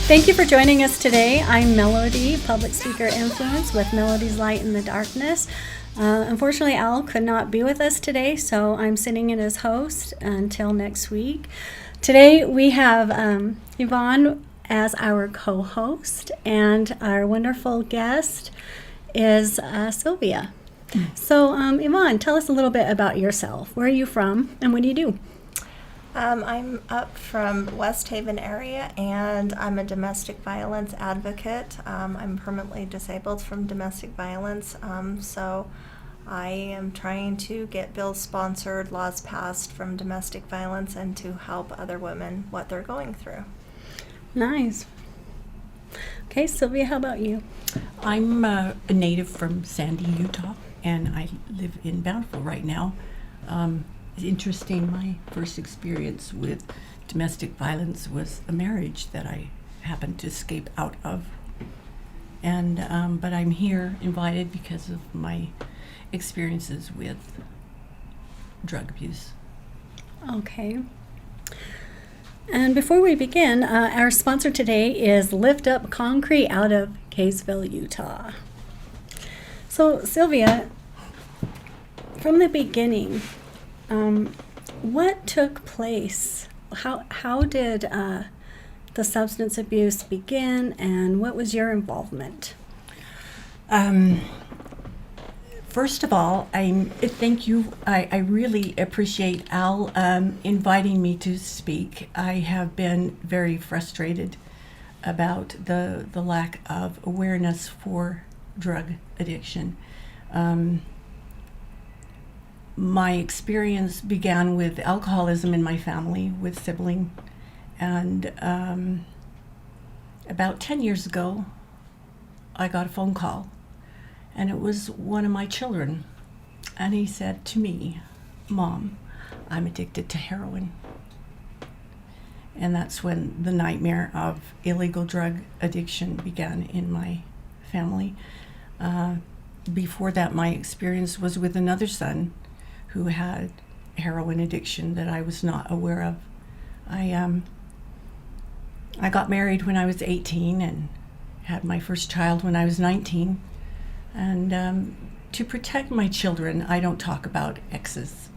Thank you for joining us today. I'm Melody, public speaker influence with Melody's Light in the Darkness. Unfortunately, Al could not be with us today, so I'm sitting in as host until next week. Today we have Yvonne as our co-host, and our wonderful guest is Sylvia. So Yvonne, tell us a little bit about yourself. Where are you from, and what do you do? I'm up from West Haven area, and I'm a domestic violence advocate. I'm permanently disabled from domestic violence, so I am trying to get bills sponsored, laws passed from domestic violence, and to help other women what they're going through. Nice. Okay, Sylvia, how about you? I'm a native from Sandy, Utah, and I live in Bountiful right now. It's interesting, my first experience with domestic violence was a marriage that I happened to escape out of. And but I'm here invited because of my experiences with drug abuse. Okay. And before we begin, our sponsor today is Lift Up Concrete out of Kaysville, Utah. So, Sylvia, from the beginning, what took place? How did the substance abuse begin, and what was your involvement? First of all, thank you. I really appreciate Al inviting me to speak. I have been very frustrated about the lack of awareness for drug addiction. My experience began with alcoholism in my family with sibling, and about 10 years ago, I got a phone call, and it was one of my children, and he said to me, "Mom, I'm addicted to heroin." And that's when the nightmare of illegal drug addiction began in my family. Before that, my experience was with another son who had heroin addiction that I was not aware of. I got married when I was 18 and had my first child when I was 19. And to protect my children, I don't talk about exes.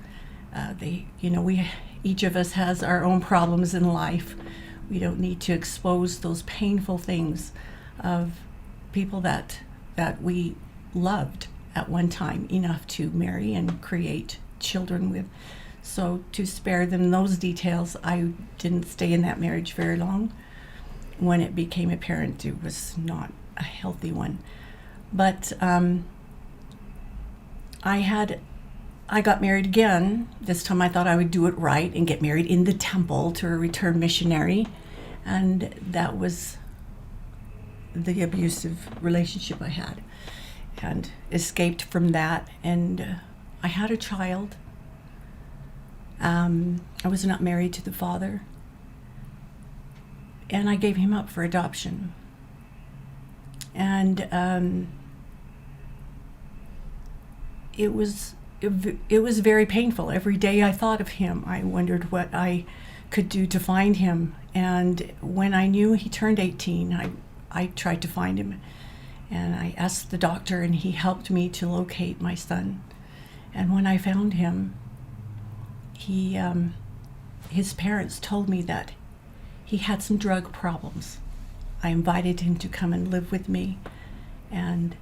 Each of us has our own problems in life. We don't need to expose those painful things of people that we loved at one time enough to marry and create children with. So to spare them those details, I didn't stay in that marriage very long. When it became apparent it was not a healthy one. But I got married again. This time I thought I would do it right and get married in the temple to a returned missionary. And that was the abusive relationship I had, and escaped from that, and I had a child. I was not married to the father, and I gave him up for adoption. And it was very painful. Every day I thought of him, I wondered what I could do to find him. And when I knew he turned 18, I tried to find him. And I asked the doctor, and he helped me to locate my son. And when I found him, his parents told me that he had some drug problems. I invited him to come and live with me, and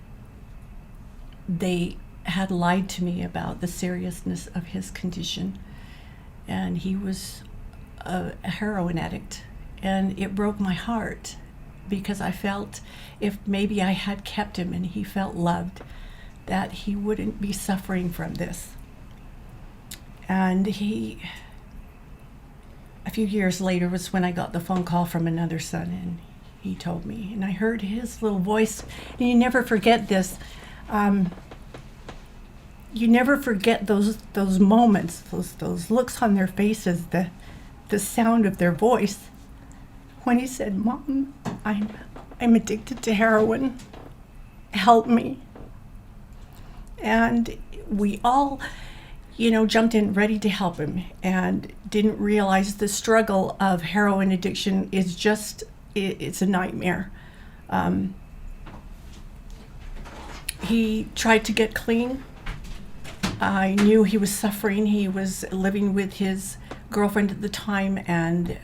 they had lied to me about the seriousness of his condition. And he was a heroin addict, and it broke my heart, because I felt if maybe I had kept him and he felt loved, that he wouldn't be suffering from this. And a few years later was when I got the phone call from another son, and he told me, and I heard his little voice, and you never forget this. You never forget those moments, those looks on their faces, the sound of their voice, when he said, "Mom, I'm addicted to heroin. Help me." And we all, jumped in ready to help him, and didn't realize the struggle of heroin addiction is just it's a nightmare. He tried to get clean. I knew he was suffering. He was living with his girlfriend at the time, and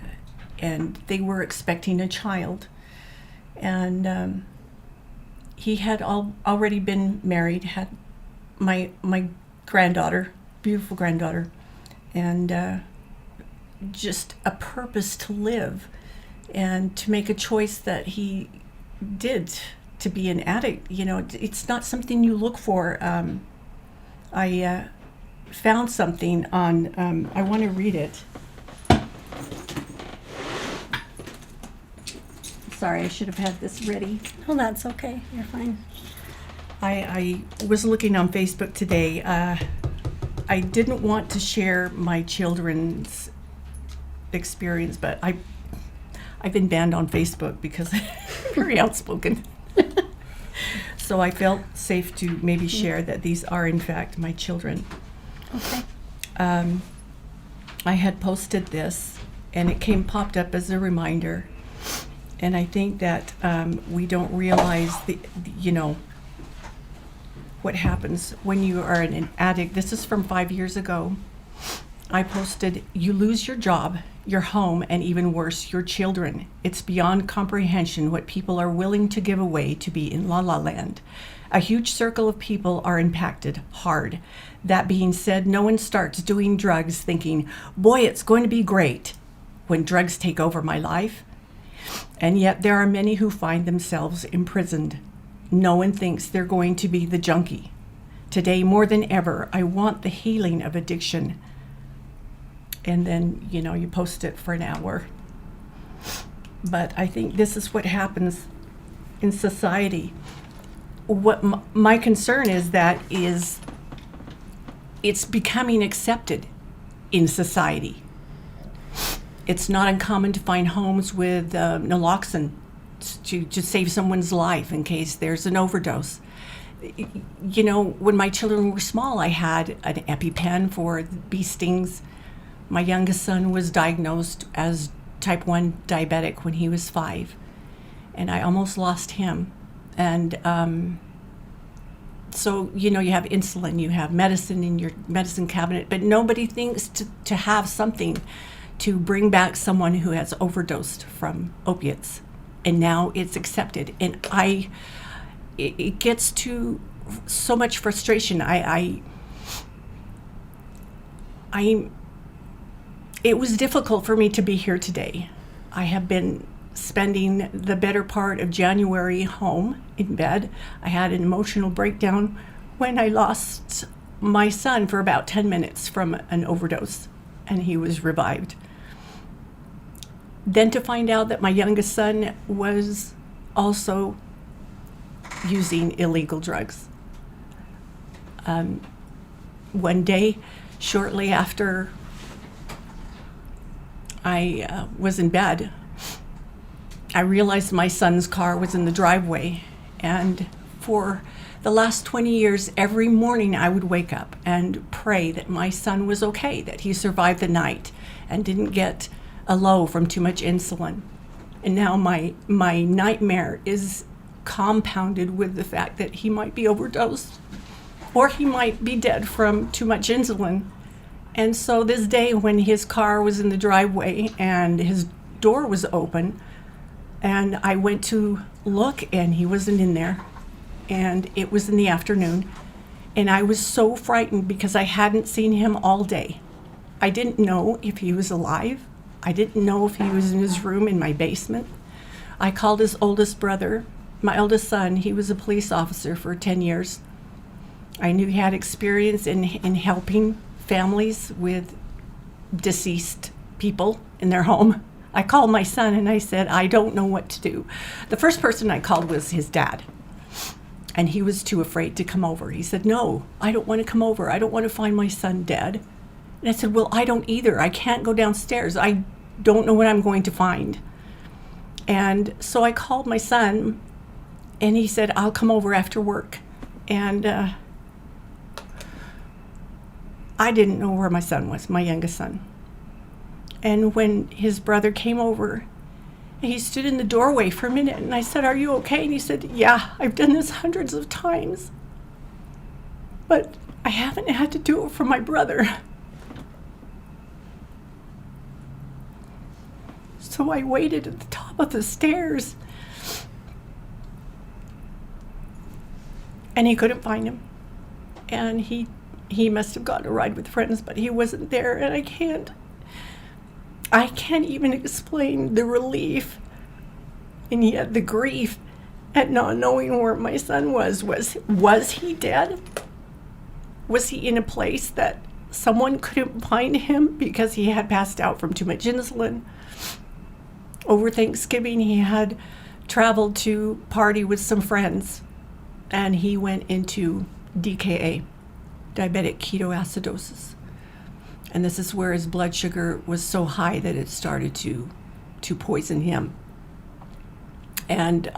they were expecting a child. And he had already been married, had my granddaughter, beautiful granddaughter, and just a purpose to live and to make a choice that he did, to be an addict. You know, it's not something you look for. I found something on, I want to read it. Sorry, I should have had this ready. Oh, that's okay. You're fine. I was looking on Facebook today. I didn't want to share my children's experience, but I've been banned on Facebook because I'm very outspoken. So I felt safe to maybe share that these are in fact my children. Okay. I had posted this, and it popped up as a reminder. And I think that we don't realize what happens when you are an addict. This is from 5 years ago. I posted, "You lose your job, your home, and even worse, your children. It's beyond comprehension what people are willing to give away to be in La La Land. A huge circle of people are impacted hard. That being said, no one starts doing drugs thinking, boy, it's going to be great, when drugs take over my life. And yet there are many who find themselves imprisoned. No one thinks they're going to be the junkie. Today, more than ever, I want the healing of addiction." And then, you post it for an hour. But I think this is what happens in society. What my concern is that it's becoming accepted in society. It's not uncommon to find homes with naloxone to save someone's life in case there's an overdose. When my children were small, I had an EpiPen for bee stings. My youngest son was diagnosed as type 1 diabetic when he was 5, and I almost lost him. And so, you have insulin, you have medicine in your medicine cabinet, but nobody thinks to have something to bring back someone who has overdosed from opiates. And now it's accepted. And it gets to so much frustration. It was difficult for me to be here today. I have been spending the better part of January home in bed. I had an emotional breakdown when I lost my son for about 10 minutes from an overdose, and he was revived. Then to find out that my youngest son was also using illegal drugs. One day, shortly after I was in bed, I realized my son's car was in the driveway, and for the last 20 years, every morning I would wake up and pray that my son was okay, that he survived the night and didn't get a low from too much insulin. And now my nightmare is compounded with the fact that he might be overdosed, or he might be dead from too much insulin. And so this day, when his car was in the driveway and his door was open, and I went to look and he wasn't in there, and it was in the afternoon, and I was so frightened because I hadn't seen him all day. I didn't know if he was alive. I didn't know if he was in his room in my basement. I called his oldest brother, my eldest son. He was a police officer for 10 years. I knew he had experience in helping families with deceased people in their home. I called my son and I said, I don't know what to do. The first person I called was his dad, and he was too afraid to come over. He said, no, I don't want to come over. I don't want to find my son dead. And I said, well, I don't either. I can't go downstairs. I don't know what I'm going to find. And so I called my son, and he said, I'll come over after work. And I didn't know where my son was, my youngest son. And when his brother came over, And he stood in the doorway for a minute, and I said, "Are you okay?" And he said, "Yeah, I've done this hundreds of times, but I haven't had to do it for my brother." So I waited at the top of the stairs, and he couldn't find him. And he must have gotten a ride with friends, but he wasn't there, and I can't even explain the relief and yet the grief at not knowing where my son was. Was he dead? Was he in a place that someone couldn't find him because he had passed out from too much insulin? Over Thanksgiving, he had traveled to party with some friends, and he went into DKA, diabetic ketoacidosis. And this is where his blood sugar was so high that it started to poison him. And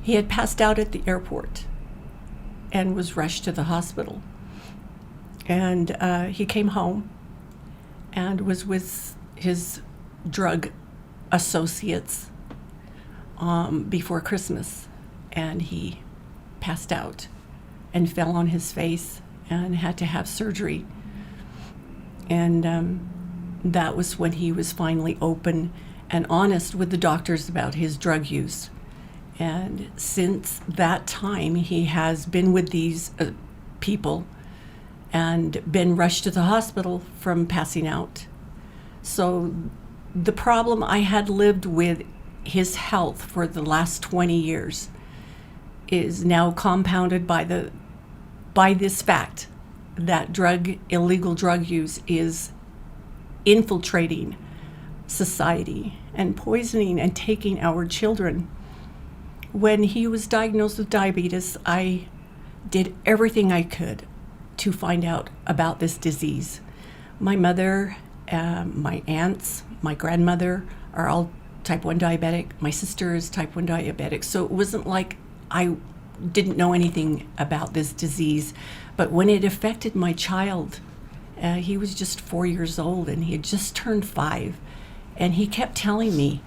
he had passed out at the airport and was rushed to the hospital. And he came home and was with his drug associates before Christmas. And he passed out and fell on his face and had to have surgery. And that was when he was finally open and honest with the doctors about his drug use. And since that time, he has been with these people and been rushed to the hospital from passing out. So the problem I had lived with his health for the last 20 years is now compounded by this fact that illegal drug use is infiltrating society and poisoning and taking our children. When he was diagnosed with diabetes, I did everything I could to find out about this disease. My mother, my aunts, my grandmother are all type 1 diabetic. My sister is type 1 diabetic. So it wasn't like I didn't know anything about this disease. But when it affected my child, he was just 4 years old and he had just turned 5. And he kept telling me,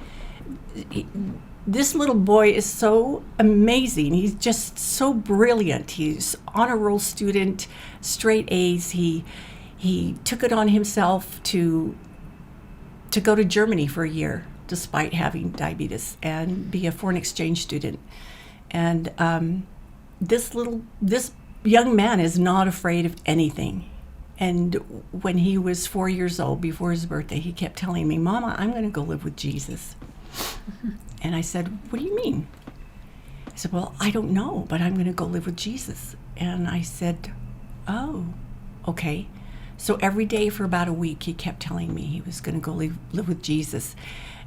this little boy is so amazing. He's just so brilliant. He's honor roll student, straight A's. He took it on himself to go to Germany for a year, despite having diabetes, and be a foreign exchange student. And this young man is not afraid of anything. And when he was 4 years old, before his birthday, he kept telling me, "Mama, I'm going to go live with Jesus." And I said, "What do you mean?" He said, "Well, I don't know, but I'm going to go live with Jesus." And I said, "Oh, okay." So every day for about a week, he kept telling me he was going to go live with Jesus.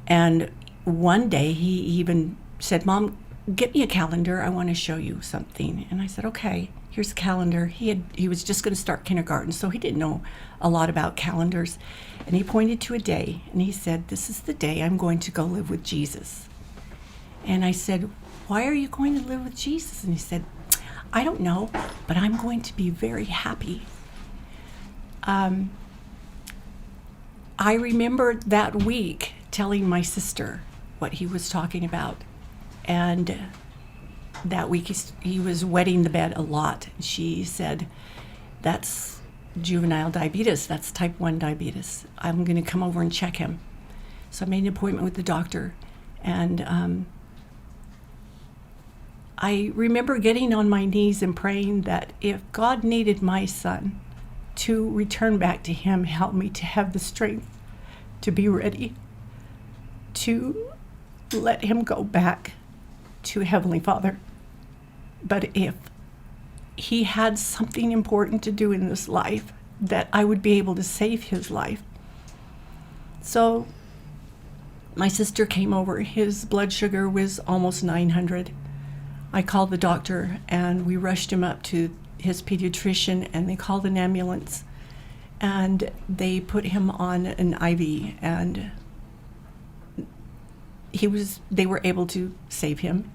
And one day he even said, "Mom, get me a calendar. I want to show you something." And I said, "Okay, here's a calendar." He was just going to start kindergarten, so he didn't know a lot about calendars. And he pointed to a day, and he said, "This is the day I'm going to go live with Jesus." And I said, "Why are you going to live with Jesus?" And he said, "I don't know, but I'm going to be very happy." I remember that week telling my sister what he was talking about. And that week he was wetting the bed a lot. She said, "That's juvenile diabetes. That's type 1 diabetes. I'm going to come over and check him." So I made an appointment with the doctor. And I remember getting on my knees and praying that if God needed my son to return back to him, help me to have the strength to be ready to let him go back to Heavenly Father. But if he had something important to do in this life, that I would be able to save his life. So my sister came over. His blood sugar was almost 900. I called the doctor and we rushed him up to his pediatrician, and they called an ambulance and they put him on an IV, and they were able to save him.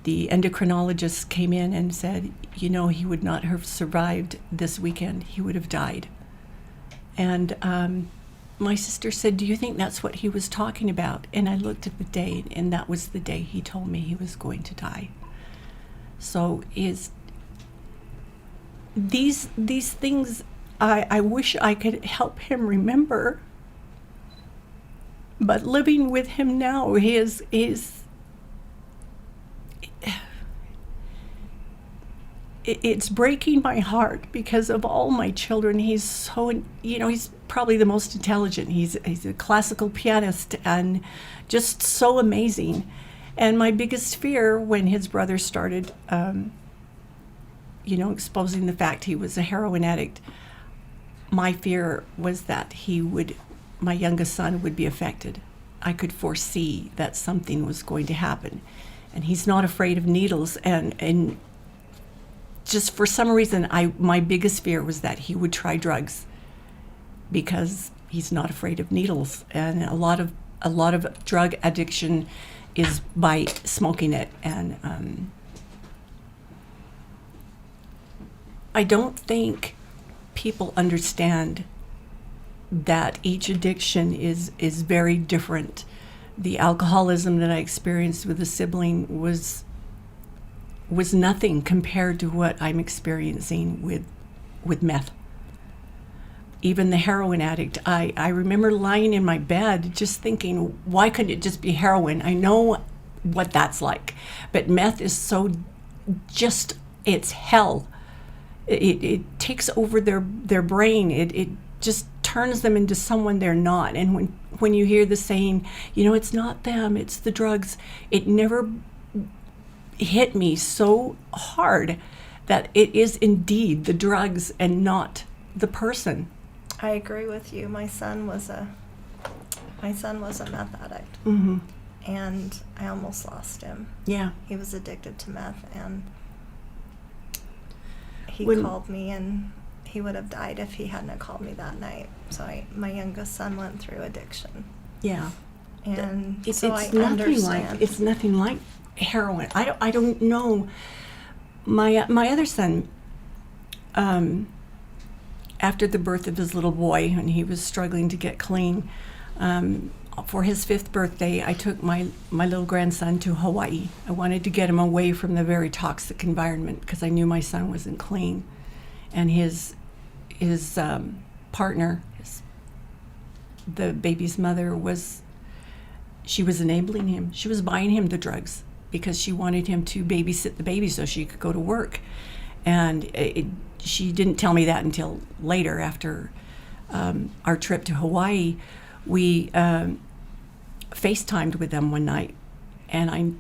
The endocrinologist came in and said, he would not have survived this weekend. He would have died. And my sister said, "Do you think that's what he was talking about?" And I looked at the date, and that was the day he told me he was going to die. So these things, I wish I could help him remember. But living with him now it's breaking my heart because of all my children. He's so, he's probably the most intelligent. He's a classical pianist and just so amazing. And my biggest fear when his brother started, exposing the fact he was a heroin addict, my fear was that my youngest son would be affected. I could foresee that something was going to happen. And he's not afraid of needles, and just for some reason, my biggest fear was that he would try drugs because he's not afraid of needles. And a lot of drug addiction is by smoking it. And I don't think people understand that each addiction is very different. The alcoholism that I experienced with a sibling was nothing compared to what I'm experiencing with meth. Even the heroin addict, I remember lying in my bed just thinking, why couldn't it just be heroin? I know what that's like, but meth is it's hell. It takes over their brain. It just turns them into someone they're not. And when you hear the saying, it's not them, it's the drugs, it never hit me so hard that it is indeed the drugs and not the person. I agree with you. My son was a meth addict. Mm-hmm. And I almost lost him. Yeah. He was addicted to meth, and he When- called me, and he would have died if he hadn't called me that night. So my youngest son went through addiction. Yeah. And It's so I nothing understand. it's nothing like heroin. I don't know. My other son, after the birth of his little boy, and he was struggling to get clean, for his 5th birthday, I took my little grandson to Hawaii. I wanted to get him away from the very toxic environment because I knew my son wasn't clean, and his partner, the baby's mother, was enabling him. She was buying him the drugs because she wanted him to babysit the baby so she could go to work. And she didn't tell me that until later, after our trip to Hawaii. We FaceTimed with them one night, and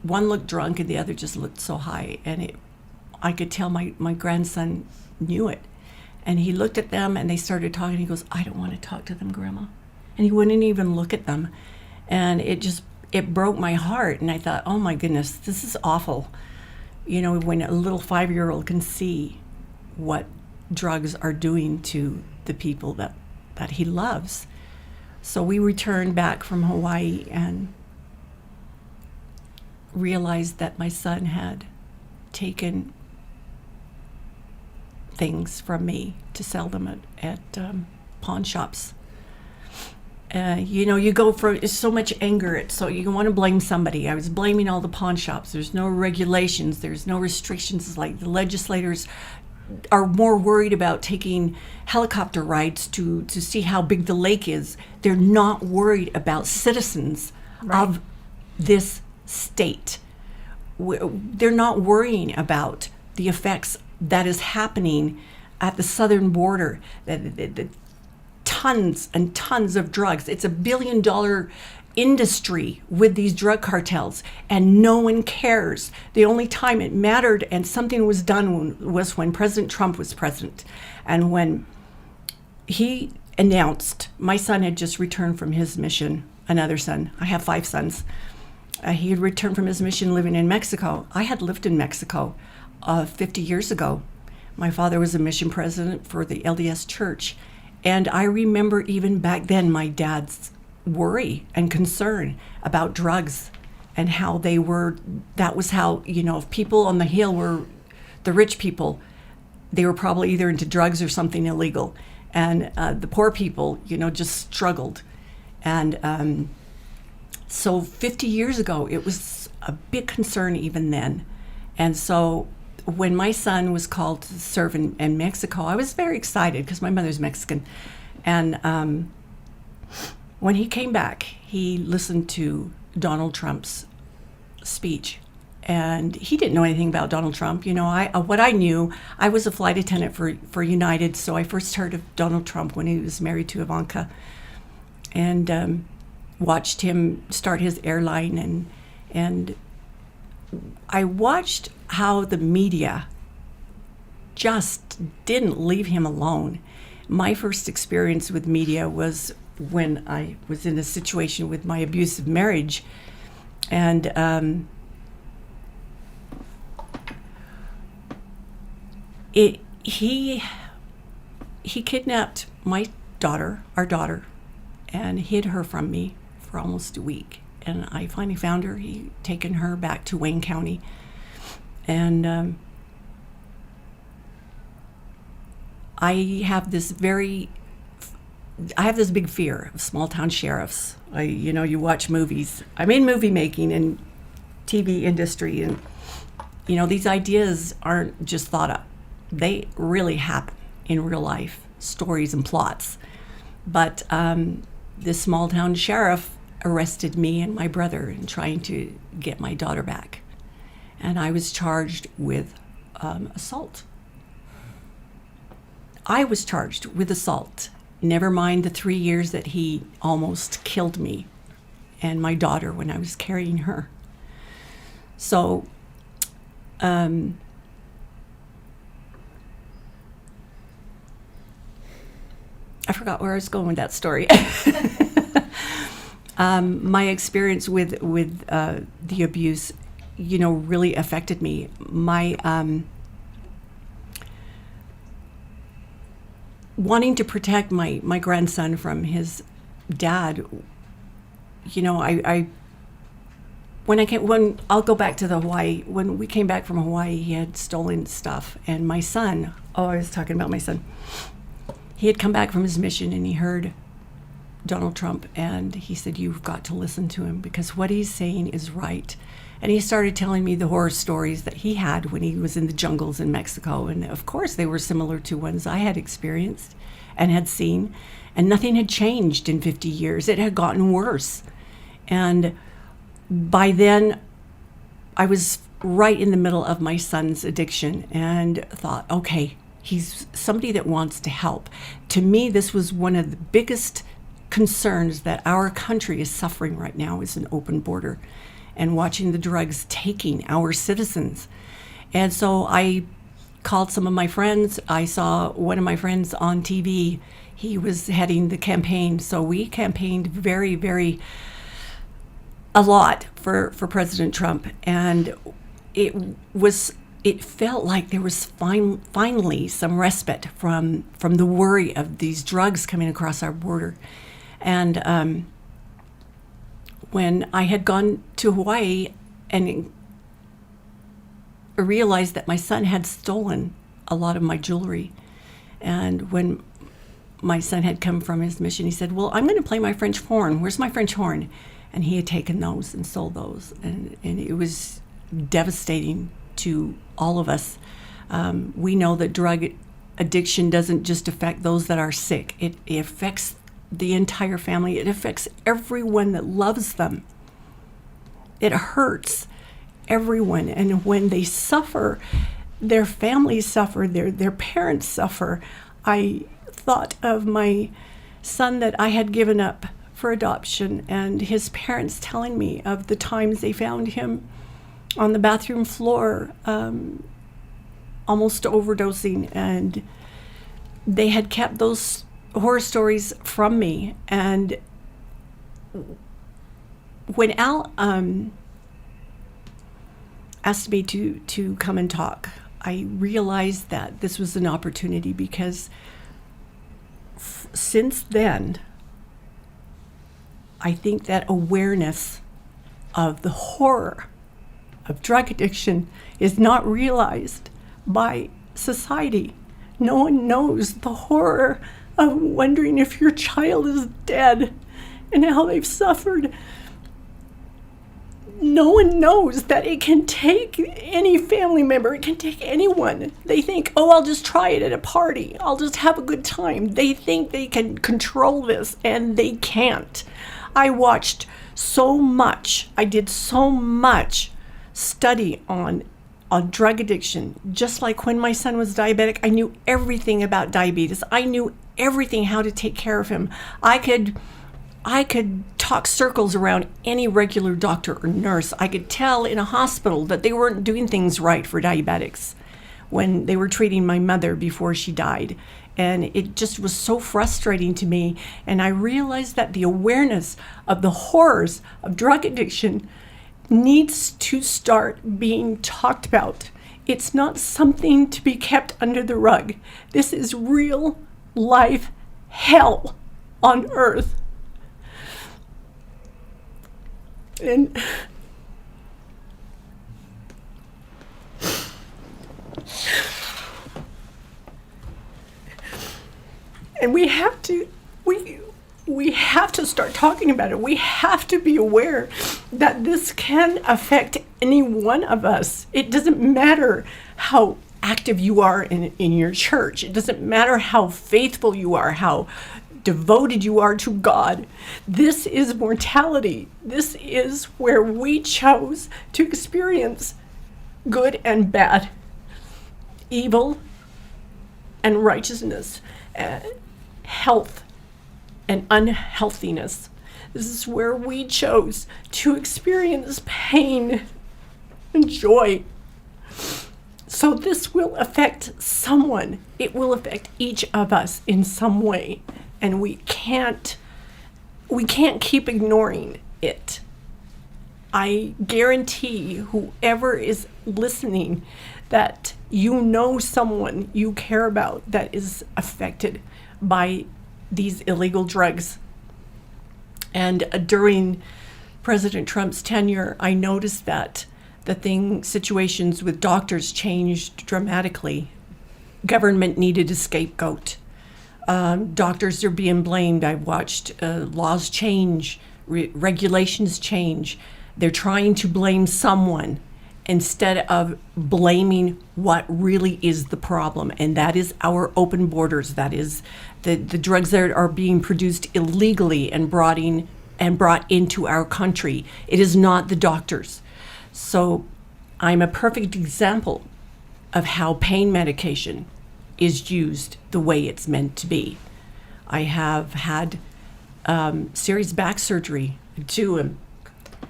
one looked drunk and the other just looked so high, and I could tell my grandson knew it. And he looked at them and they started talking. He goes, "I don't want to talk to them, Grandma." And he wouldn't even look at them. And it broke my heart. And I thought, oh my goodness, this is awful. When a little 5-year-old can see what drugs are doing to the people that he loves. So we returned back from Hawaii and realized that my son had taken things from me to sell them at pawn shops. You go from so much anger, so you want to blame somebody. I was blaming all the pawn shops. There's no regulations, there's no restrictions. It's like the legislators are more worried about taking helicopter rides to see how big the lake is. They're not worried about citizens of this state. They're not worrying about the effects that is happening at the southern border. The tons and tons of drugs. It's $1 billion industry with these drug cartels, and no one cares. The only time it mattered and something was done was when President Trump was president. And when he announced, my son had just returned from his mission, another son. I have 5 sons. He had returned from his mission living in Mexico. I had lived in Mexico 50 years ago. My father was a mission president for the LDS Church. And I remember even back then my dad's worry and concern about drugs and how that was how, if people on the Hill were the rich people, they were probably either into drugs or something illegal. And the poor people, just struggled. And so 50 years ago, it was a big concern even then. And so when my son was called to serve in Mexico, I was very excited because my mother's Mexican. And when he came back, he listened to Donald Trump's speech. And he didn't know anything about Donald Trump. What I knew, I was a flight attendant for United, so I first heard of Donald Trump when he was married to Ivanka, and watched him start his airline, and I watched how the media just didn't leave him alone. My first experience with media was when I was in a situation with my abusive marriage, and he kidnapped our daughter, and hid her from me for almost a week. And I finally found her. He'd taken her back to Wayne County, and I have this big fear of small town sheriffs. You watch movies. I'm in movie making and TV industry, and these ideas aren't just thought up. They really happen in real life, stories and plots. But this small town sheriff arrested me and my brother in trying to get my daughter back. And I was charged with assault. I was charged with assault, never mind the 3 years that he almost killed me and my daughter when I was carrying her. So, I forgot where I was going with that story. My experience with the abuse, really affected me. My wanting to protect my grandson from his dad. When I'll go back to the Hawaii. When we came back from Hawaii, he had stolen stuff, and my son. Oh, I was talking about my son. He had come back from his mission, and he heard Donald Trump, and he said, "You've got to listen to him because what he's saying is right." And he started telling me the horror stories that he had when he was in the jungles in Mexico. And of course, they were similar to ones I had experienced and had seen. And nothing had changed in 50 years. It had gotten worse. And by then, I was right in the middle of my son's addiction and thought, okay, he's somebody that wants to help. To me, this was one of the biggest concerns that our country is suffering right now is an open border and watching the drugs taking our citizens. And so I called some of my friends. I saw one of my friends on TV. He was heading the campaign. So we campaigned very, very a lot for President Trump. And it felt like there was finally some respite from the worry of these drugs coming across our border. And when I had gone to Hawaii and realized that my son had stolen a lot of my jewelry, and when my son had come from his mission, he said, "Well, I'm going to play my French horn. Where's my French horn?" And he had taken those and sold those, and it was devastating to all of us. We know that drug addiction doesn't just affect those that are sick. It affects the entire family. It affects everyone that loves them. It hurts everyone. And when they suffer, their families suffer, their parents suffer. I thought of my son that I had given up for adoption, and his parents telling me of the times they found him on the bathroom floor, almost overdosing, and they had kept those horror stories from me. And when Al asked me to come and talk, I realized that this was an opportunity because since then, I think that awareness of the horror of drug addiction is not realized by society. No one knows the horror of wondering if your child is dead and how they've suffered. No one knows that it can take any family member, it can take anyone. They think, oh, I'll just try it at a party. I'll just have a good time. They think they can control this, and they can't. I watched so much. I did so much study on drug addiction. Just like when my son was diabetic, I knew everything about diabetes. I knew everything how to take care of him. I could talk circles around any regular doctor or nurse. I could tell in a hospital that they weren't doing things right for diabetics when they were treating my mother before she died. And it just was so frustrating to me. And I realized that the awareness of the horrors of drug addiction needs to start being talked about. It's not something to be kept under the rug. This is real life hell on earth. And we have to start talking about it. We have to be aware that this can affect any one of us. It doesn't matter how active you are in your church. It doesn't matter how faithful you are, how devoted you are to God. This is mortality. This is where we chose to experience good and bad, evil and righteousness, health and unhealthiness. This is where we chose to experience pain and joy. So this will affect someone. It will affect each of us in some way. And we can't keep ignoring it. I guarantee whoever is listening that you know someone you care about that is affected by these illegal drugs. And during President Trump's tenure, I noticed that situations with doctors changed dramatically. Government needed a scapegoat. Doctors are being blamed. I've watched laws change, regulations change. They're trying to blame someone instead of blaming what really is the problem, and that is our open borders. That is the drugs that are being produced illegally and brought into our country. It is not the doctors. So I'm a perfect example of how pain medication is used the way it's meant to be. I have had serious back surgery, too. I'm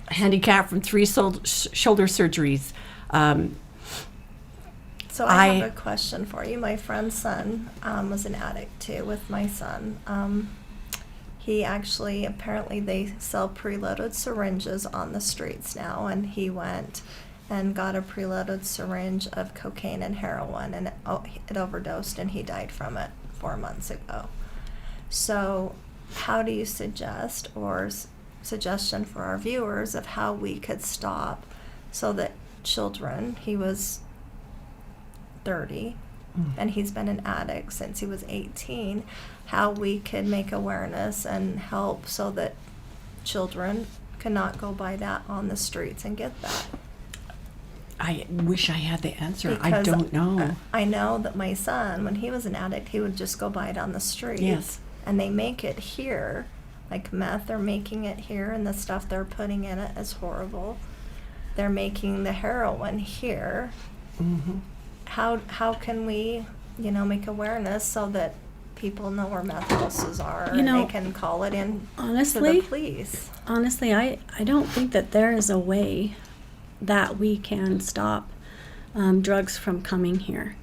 handicapped from 3 shoulder surgeries. So I have a question for you. My friend's son was an addict too with my son. He actually, apparently they sell preloaded syringes on the streets now, and he went and got a preloaded syringe of cocaine and heroin, and it overdosed, and he died from it 4 months ago. So how do you suggest, or suggestion for our viewers, of how we could stop so that children, he was 30, and he's been an addict since he was 18, how we could make awareness and help so that children cannot go by that on the streets and get that? I wish I had the answer. Because I don't know. I know that my son, when he was an addict, he would just go buy it on the streets. Yes. And they make it here, like meth, they're making it here, and the stuff they're putting in it is horrible. They're making the heroin here. Mm-hmm. How can we, make awareness so that people know where meth houses are, and they can call it in to the police? Honestly, I don't think that there is a way that we can stop drugs from coming here.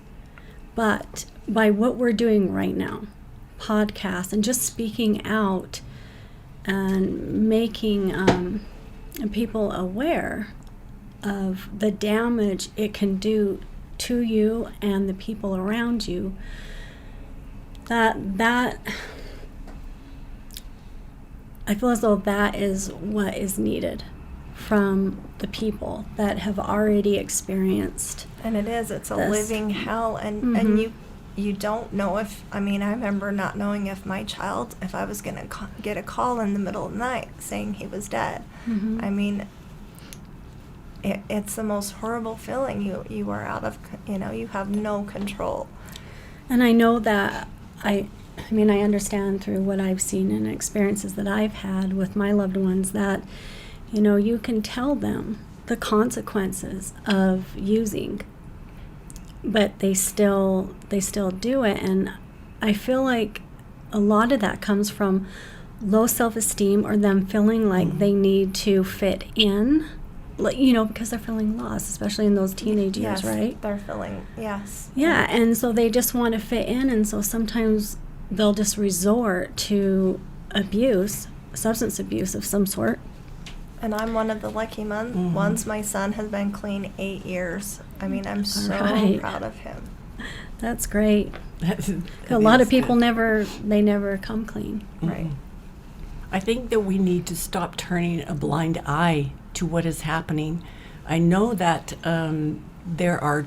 But by what we're doing right now, podcasts and just speaking out and making people aware of the damage it can do to you and the people around you, that I feel as though that is what is needed from the people that have already experienced. And it's a this. living hell, and Mm-hmm. and you don't know if, I remember not knowing if my child, if I was going to get a call in the middle of the night saying he was dead. Mm-hmm. It's the most horrible feeling. You are out of, you have no control. And I know that I understand through what I've seen and experiences that I've had with my loved ones that, you can tell them the consequences of using, but they still do it. And I feel like a lot of that comes from low self-esteem or them feeling like they need to fit in, because they're feeling lost, especially in those teenage years, Yes, right? they're feeling, yes. Yeah, and so they just want to fit in, and so sometimes they'll just resort to abuse, substance abuse of some sort. And I'm one of the lucky ones. My son has been clean 8 years. I'm so Right. proud of him. That's great. That A lot is of people good. never come clean. Right. I think that we need to stop turning a blind eye to what is happening. I know that there are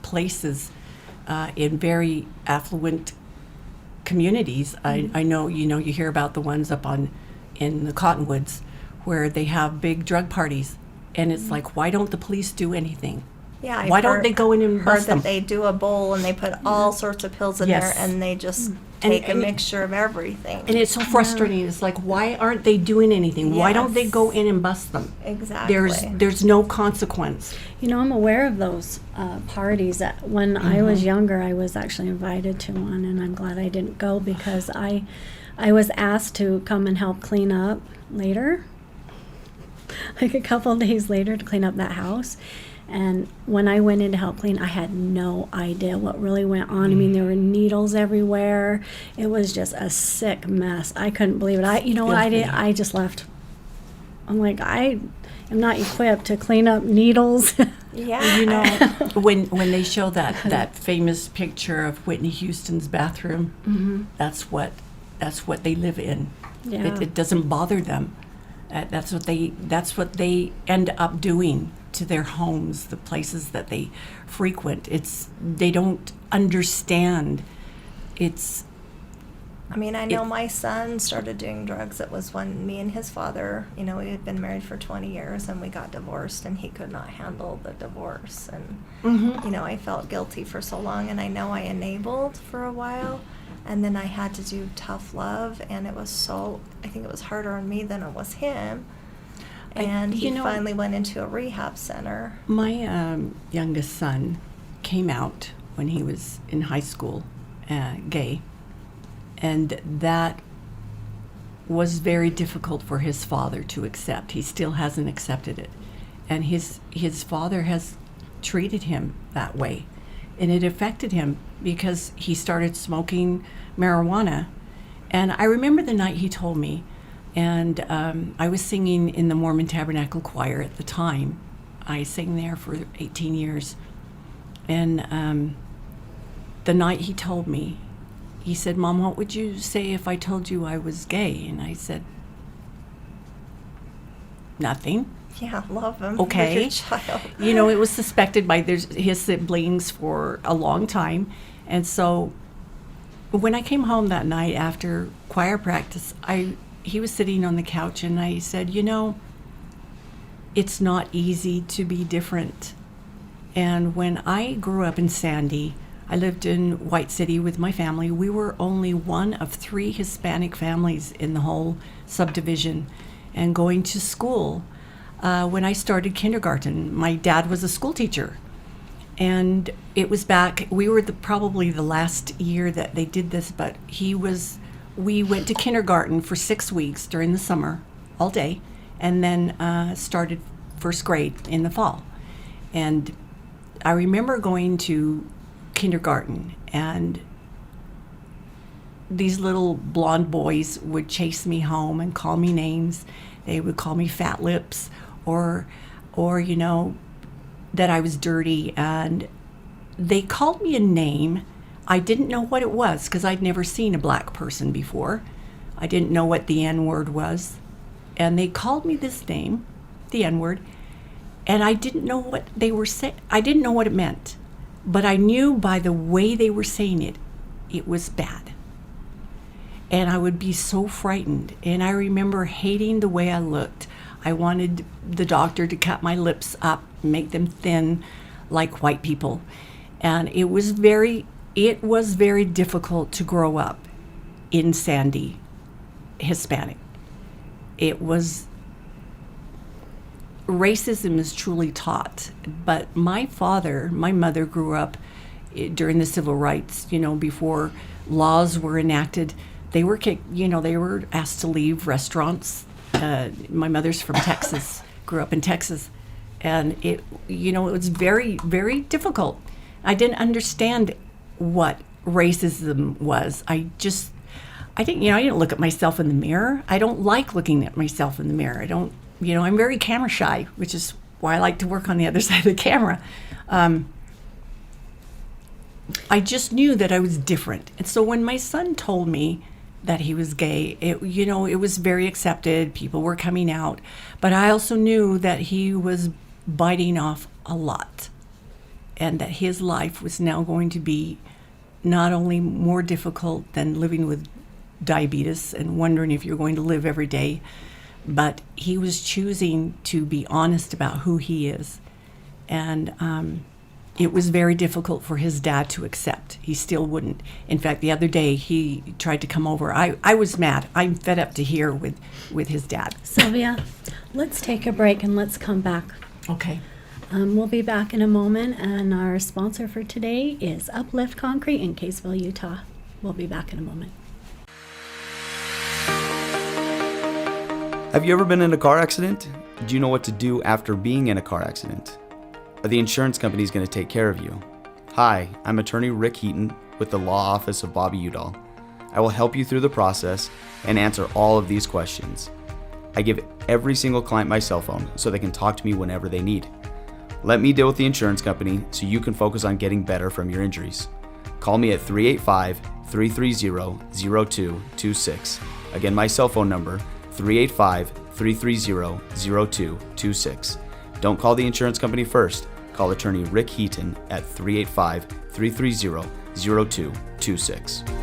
places in very affluent communities. I know, you hear about the ones up in the Cottonwoods where they have big drug parties, and it's like, why don't the police do anything? Yeah, Why don't they go in and heard bust that them? they do a bowl and they put all sorts of pills in Yes. there, and they just take a and- mixture of everything. And it's so frustrating. It's like, why aren't they doing anything? Why don't they Yes. go in and bust them? Exactly. There's no consequence. I'm aware of those parties. That when I was younger, I was actually invited to one, and I'm glad I didn't go because I was asked to come and help clean up later, like a couple of days later, to clean up that house. And when I went in to help clean, I had no idea what really went on. There were needles everywhere. It was just a sick mess. I couldn't believe it. I just left. I'm like, I am not equipped to clean up needles. Yeah. When they show that famous picture of Whitney Houston's bathroom, that's what they live in. Yeah. It doesn't bother them. That's what they end up doing to their homes, the places that they frequent. They don't understand. I know my son started doing drugs. It was when me and his father, we had been married for 20 years and we got divorced, and he could not handle the divorce. And, I felt guilty for so long, and I know I enabled for a while. And then I had to do tough love, and I think it was harder on me than it was him. And he finally went into a rehab center. My youngest son came out when he was in high school, gay, and that was very difficult for his father to accept. He still hasn't accepted it, and his father has treated him that way, and it affected him because he started smoking marijuana. And I remember the night he told me, and I was singing in the Mormon Tabernacle Choir at the time. I sang there for 18 years. And the night he told me, he said, "Mom, what would you say if I told you I was gay?" And I said, "Nothing." Yeah, love him. Okay. Your child. It was suspected by his siblings for a long time. And so when I came home that night after choir practice, he was sitting on the couch, and I said, it's not easy to be different. And when I grew up in Sandy, I lived in White City with my family. We were only one of 3 Hispanic families in the whole subdivision. And going to school, when I started kindergarten, my dad was a school teacher. And it was we were probably the last year that they did this, but we went to kindergarten for 6 weeks during the summer, all day, and then started first grade in the fall. And I remember going to kindergarten, and these little blonde boys would chase me home and call me names. They would call me fat lips, or that I was dirty, and they called me a name. I didn't know what it was because I'd never seen a black person before. I didn't know what the N-word was. And they called me this name, the N-word, and I didn't know what they were saying. I didn't know what it meant. But I knew by the way they were saying it, it was bad. And I would be so frightened. And I remember hating the way I looked. I wanted the doctor to cut my lips up, make them thin like white people. And it was very difficult to grow up in Sandy, Hispanic. Racism is truly taught. But my mother grew up during the civil rights, before laws were enacted. They were they were asked to leave restaurants. My mother's from Texas, grew up in Texas. And it was very, very difficult. I didn't understand what racism was. I didn't look at myself in the mirror. I don't like looking at myself in the mirror. I'm very camera shy, which is why I like to work on the other side of the camera. I just knew that I was different. And so when my son told me that he was gay, it was very accepted. People were coming out. But I also knew that he was biting off a lot, and that his life was now going to be not only more difficult than living with diabetes and wondering if you're going to live every day, but he was choosing to be honest about who he is. And it was very difficult for his dad to accept. He still wouldn't. In fact, the other day he tried to come over. I was mad. I'm fed up to here with his dad. Sylvia, let's take a break and let's come back. Okay. We'll be back in a moment, and our sponsor for today is Uplift Concrete in Caseville, Utah. We'll be back in a moment. Have you ever been in a car accident? Do you know what to do after being in a car accident? Are the insurance companies going to take care of you? Hi, I'm attorney Rick Heaton with the Law Office of Bobby Udall. I will help you through the process and answer all of these questions. I give every single client my cell phone so they can talk to me whenever they need. Let me deal with the insurance company so you can focus on getting better from your injuries. Call me at 385-330-0226. Again, my cell phone number, 385-330-0226. Don't call the insurance company first. Call attorney Rick Heaton at 385-330-0226.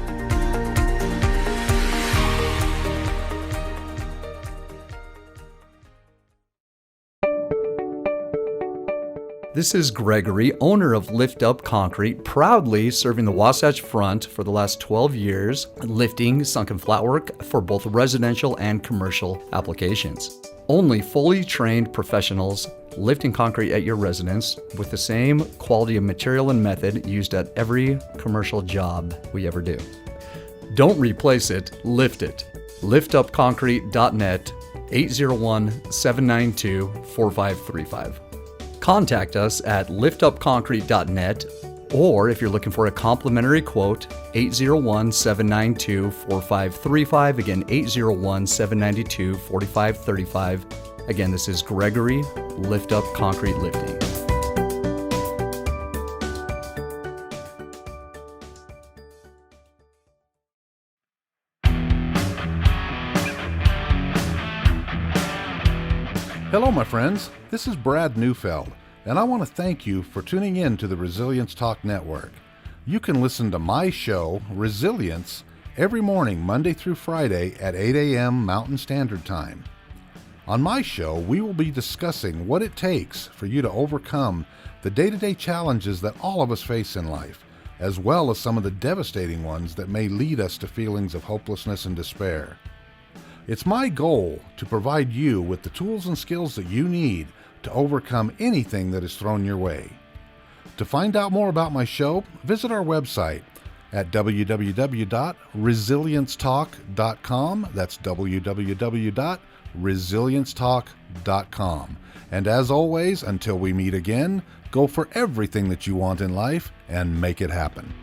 This is Gregory, owner of Lift Up Concrete, proudly serving the Wasatch Front for the last 12 years, lifting sunken flatwork for both residential and commercial applications. Only fully trained professionals lifting concrete at your residence with the same quality of material and method used at every commercial job we ever do. Don't replace it, lift it. liftupconcrete.net, 801-792-4535. Contact us at liftupconcrete.net, or if you're looking for a complimentary quote, 801-792-4535. Again, 801-792-4535. Again, this is Gregory, Lift Up Concrete Lifting. Hello, my friends. This is Brad Neufeld, and I want to thank you for tuning in to the Resilience Talk Network. You can listen to my show, Resilience, every morning, Monday through Friday at 8 a.m. Mountain Standard Time. On my show, we will be discussing what it takes for you to overcome the day-to-day challenges that all of us face in life, as well as some of the devastating ones that may lead us to feelings of hopelessness and despair. It's my goal to provide you with the tools and skills that you need to overcome anything that is thrown your way. To find out more about my show, visit our website at www.resiliencetalk.com. That's www.resiliencetalk.com. And as always, until we meet again, go for everything that you want in life and make it happen.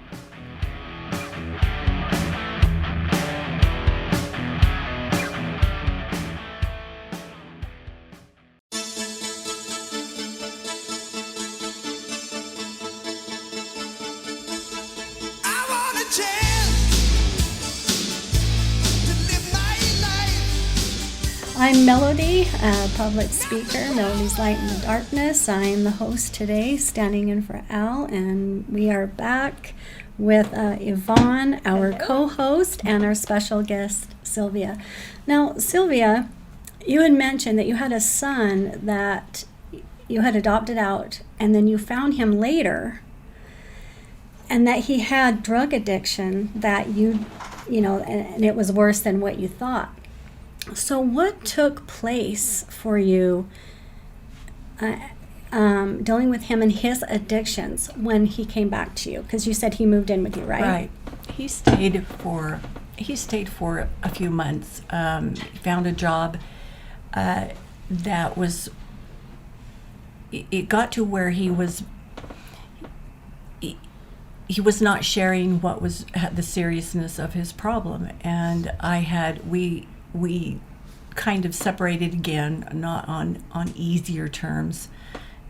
I'm Melody, a public speaker, Melody's Light in the Darkness. I am the host today, standing in for Al, and we are back with Yvonne, our co-host, and our special guest, Sylvia. Now, Sylvia, you had mentioned that you had a son that you had adopted out, and then you found him later, and that he had drug addiction that you know, and it was worse than what you thought. So what took place for you dealing with him and his addictions when he came back to you? Because you said he moved in with you, right? Right. He stayed for a few months. Found a job that was. It got to where he was not sharing what was the seriousness of his problem, and we kind of separated again, not on easier terms,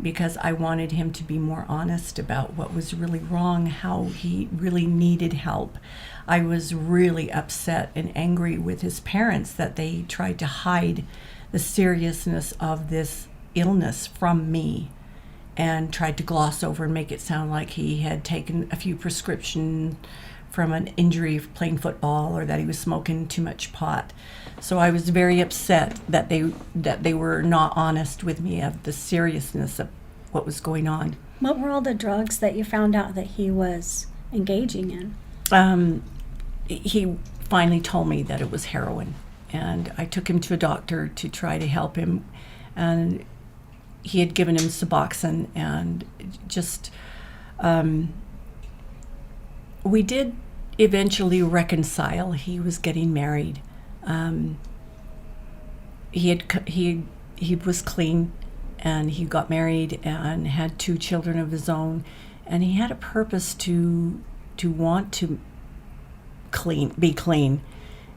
because I wanted him to be more honest about what was really wrong, how he really needed help. I was really upset and angry with his parents that they tried to hide the seriousness of this illness from me and tried to gloss over and make it sound like he had taken a few prescriptions from an injury playing football, or that he was smoking too much pot. So I was very upset that they were not honest with me of the seriousness of what was going on. What were all the drugs that you found out that he was engaging in? He finally told me that it was heroin, and I took him to a doctor to try to help him, and he had given him Suboxone, and just we did eventually reconcile. He was getting married. He was clean, and he got married and had 2 children of his own, and he had a purpose to want to be clean.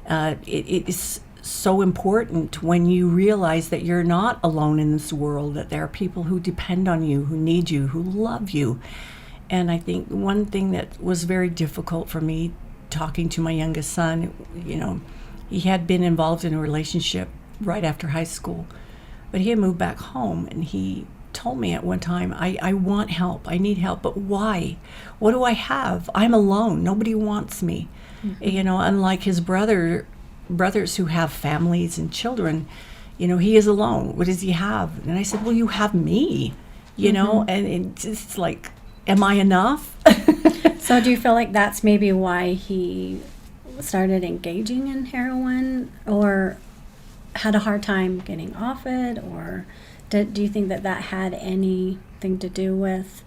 It is so important when you realize that you're not alone in this world, that there are people who depend on you, who need you, who love you. And I think one thing that was very difficult for me, talking to my youngest son, you know, he had been involved in a relationship right after high school, but he had moved back home, and he told me at one time, I want help, I need help, but why? What do I have? I'm alone, nobody wants me. Mm-hmm. You know, unlike his brothers who have families and children, you know, he is alone. What does he have? And I said, well, you have me, you know, and it's just like, am I enough? So do you feel like that's maybe why he started engaging in heroin, or had a hard time getting off it, or do you think that had anything to do with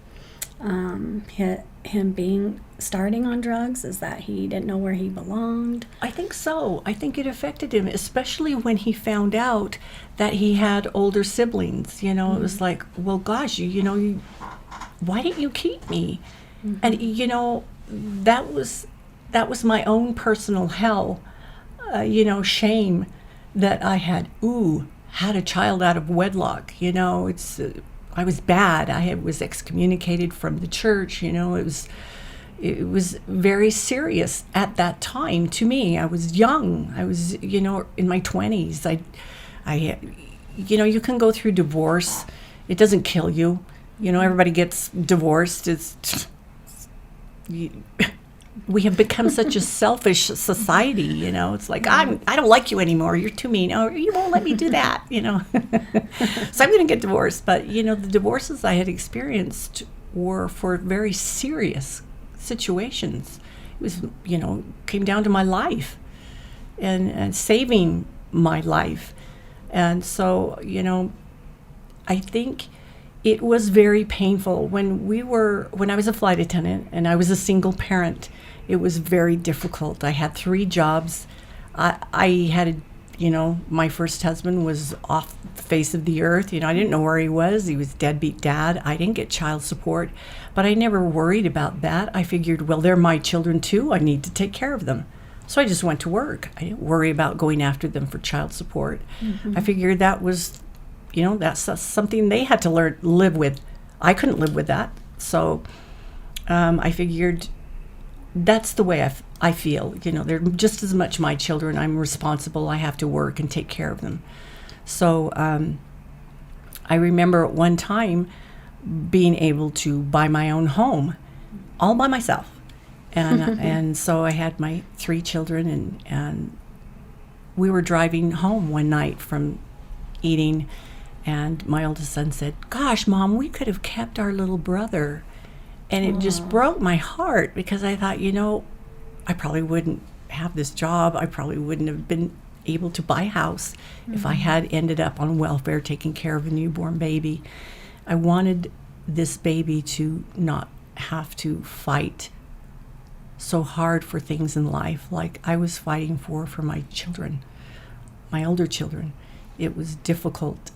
him starting on drugs? Is that he didn't know where he belonged? I think so. I think it affected him, especially when he found out that he had older siblings. You know, It was like, well, gosh, why didn't you keep me? Mm-hmm. And you know, that was my own personal hell, shame that I had a child out of wedlock. You know, I was bad. I was excommunicated from the church. You know, it was very serious at that time to me. I was young. I was, in my 20s. You can go through divorce. It doesn't kill you. Everybody gets divorced. We have become such a selfish society, It's like, I don't like you anymore. You're too mean. Oh, you won't let me do that, So I'm going to get divorced. But, the divorces I had experienced were for very serious situations. It was, came down to my life and saving my life. And so, I think it was very painful when I was a flight attendant and I was a single parent. It was very difficult. I had 3 jobs. I had, my first husband was off the face of the earth. I didn't know where he was. He was deadbeat dad. I didn't get child support, but I never worried about that. I figured, well, they're my children too. I need to take care of them. So I just went to work. I didn't worry about going after them for child support. Mm-hmm. I figured that was, that's something they had to live with. I couldn't live with that. So I figured that's the way I feel. They're just as much my children. I'm responsible. I have to work and take care of them. So I remember at one time being able to buy my own home all by myself. And so I had my 3 children, and we were driving home one night from eating, and my oldest son said, "Gosh, Mom, we could have kept our little brother." And it just broke my heart, because I thought, I probably wouldn't have this job. I probably wouldn't have been able to buy a house if I had ended up on welfare taking care of a newborn baby. I wanted this baby to not have to fight so hard for things in life like I was fighting for my children, my older children. It was difficult.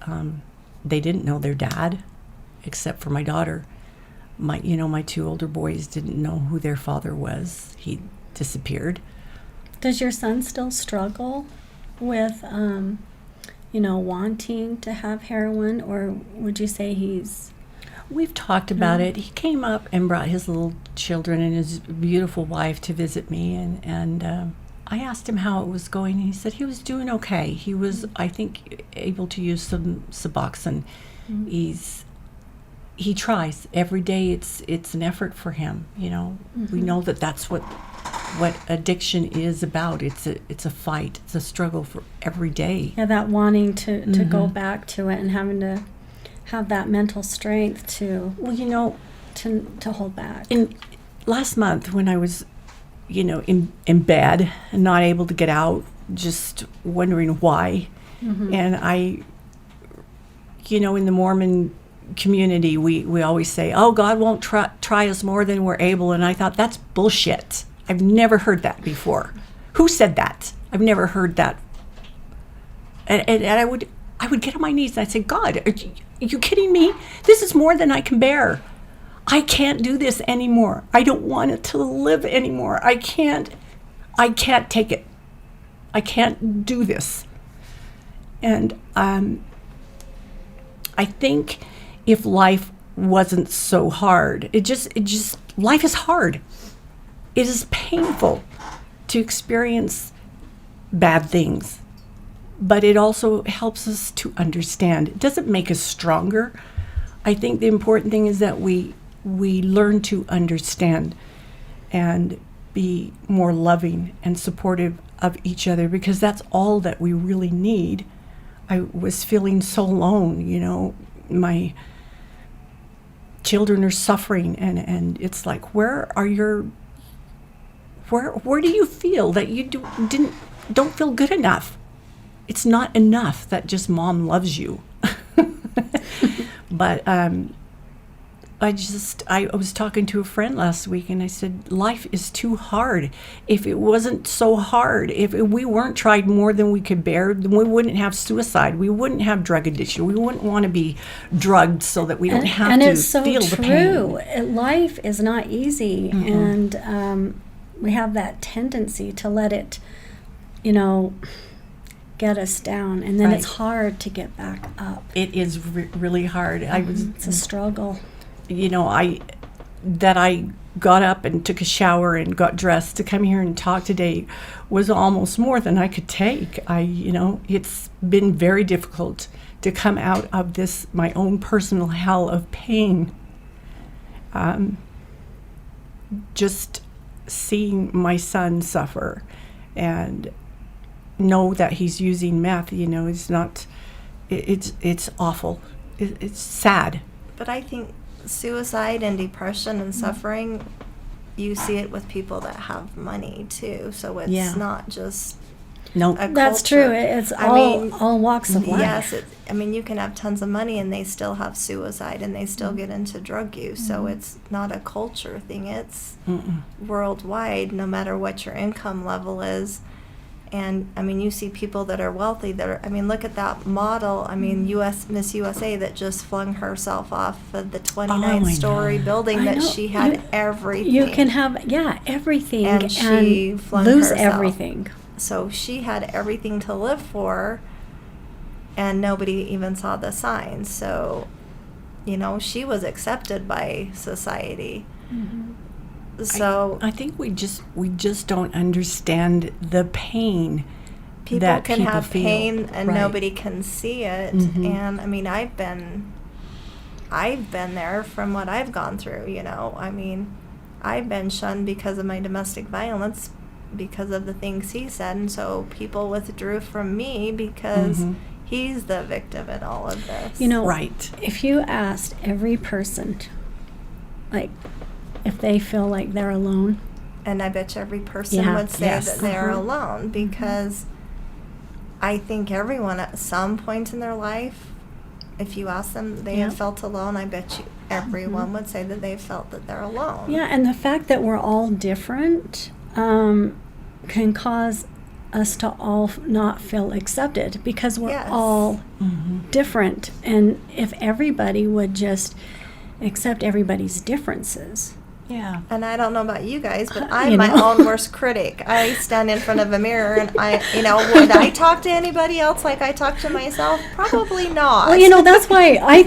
They didn't know their dad, except for my daughter. My 2 older boys didn't know who their father was. He disappeared. Does your son still struggle with, wanting to have heroin, or would you say he's... We've talked about it. He came up and brought his little children and his beautiful wife to visit me, and I asked him how it was going, and he said he was doing okay. He was, I think, able to use some Suboxone. He tries every day. It's an effort for him. We know that's what addiction is about. It's a fight. It's a struggle for every day. Yeah, that wanting to go back to it and having to have that mental strength to to hold back. Last month, when I was in bed and not able to get out, just wondering why, and I in the Mormon community, we always say, "Oh, God won't try us more than we're able," and I thought, that's bullshit. I've never heard that before. Who said that? I've never heard that. And I would get on my knees and I'd say, "God, are you kidding me? This is more than I can bear. I can't do this anymore. I don't want it to live anymore. I can't take it. I can't do this." And I think if life wasn't so hard, life is hard. It is painful to experience bad things, but it also helps us to understand. It doesn't make us stronger. I think the important thing is that we learn to understand and be more loving and supportive of each other, because that's all that we really need. I was feeling so alone, my children are suffering, and it's like, where do you feel that you don't feel good enough? It's not enough that just Mom loves you. But I was talking to a friend last week, and I said, life is too hard. If it wasn't so hard, if we weren't tried more than we could bear, then we wouldn't have suicide. We wouldn't have drug addiction. We wouldn't want to be drugged so that we don't have to feel the pain. And it's so true. Life is not easy, and we have that tendency to let it, get us down, and then it's hard to get back up. It is really hard. It's a struggle. I got up and took a shower and got dressed to come here and talk today was almost more than I could take. It's been very difficult to come out of this, my own personal hell of pain. Just seeing my son suffer and know that he's using meth, it's not, it's awful. It's sad. But I think suicide and depression and suffering, you see it with people that have money too. So it's not just a That's culture. true. It's all walks of life. Yes, you can have tons of money and they still have suicide and they still get into drug use. So it's not a culture thing. It's worldwide, no matter what your income level is. And you see people that are wealthy that are, look at that model. Miss USA that just flung herself off of the 29-story building that she had everything. You can have everything and she flung lose herself. everything. So she had everything to live for, and nobody even saw the signs. So, she was accepted by society. So I think we just don't understand the pain people that can people have feel. pain and Right. nobody can see it. And I mean, I've been there from what I've gone through, you know. I mean, I've been shunned because of my domestic violence, because of the things he said, and so people withdrew from me because he's the victim in all of this. You know, Right. if you asked every person, like, if they feel like they're alone, And I bet you every person Yeah. would say Yes. that they're alone, because I think everyone at some point in their life, if you ask them, they have Yeah. felt alone. I bet you everyone would say that they felt that they're alone. yeah, and the fact that we're all different can cause us to all not feel accepted, because we're Yes. all different. And if everybody would just accept everybody's differences. Yeah. And I don't know about you guys, but I'm You my know. own worst critic. I stand in front of a mirror and would I talk to anybody else like I talk to myself? Probably not. Well, you know, that's why I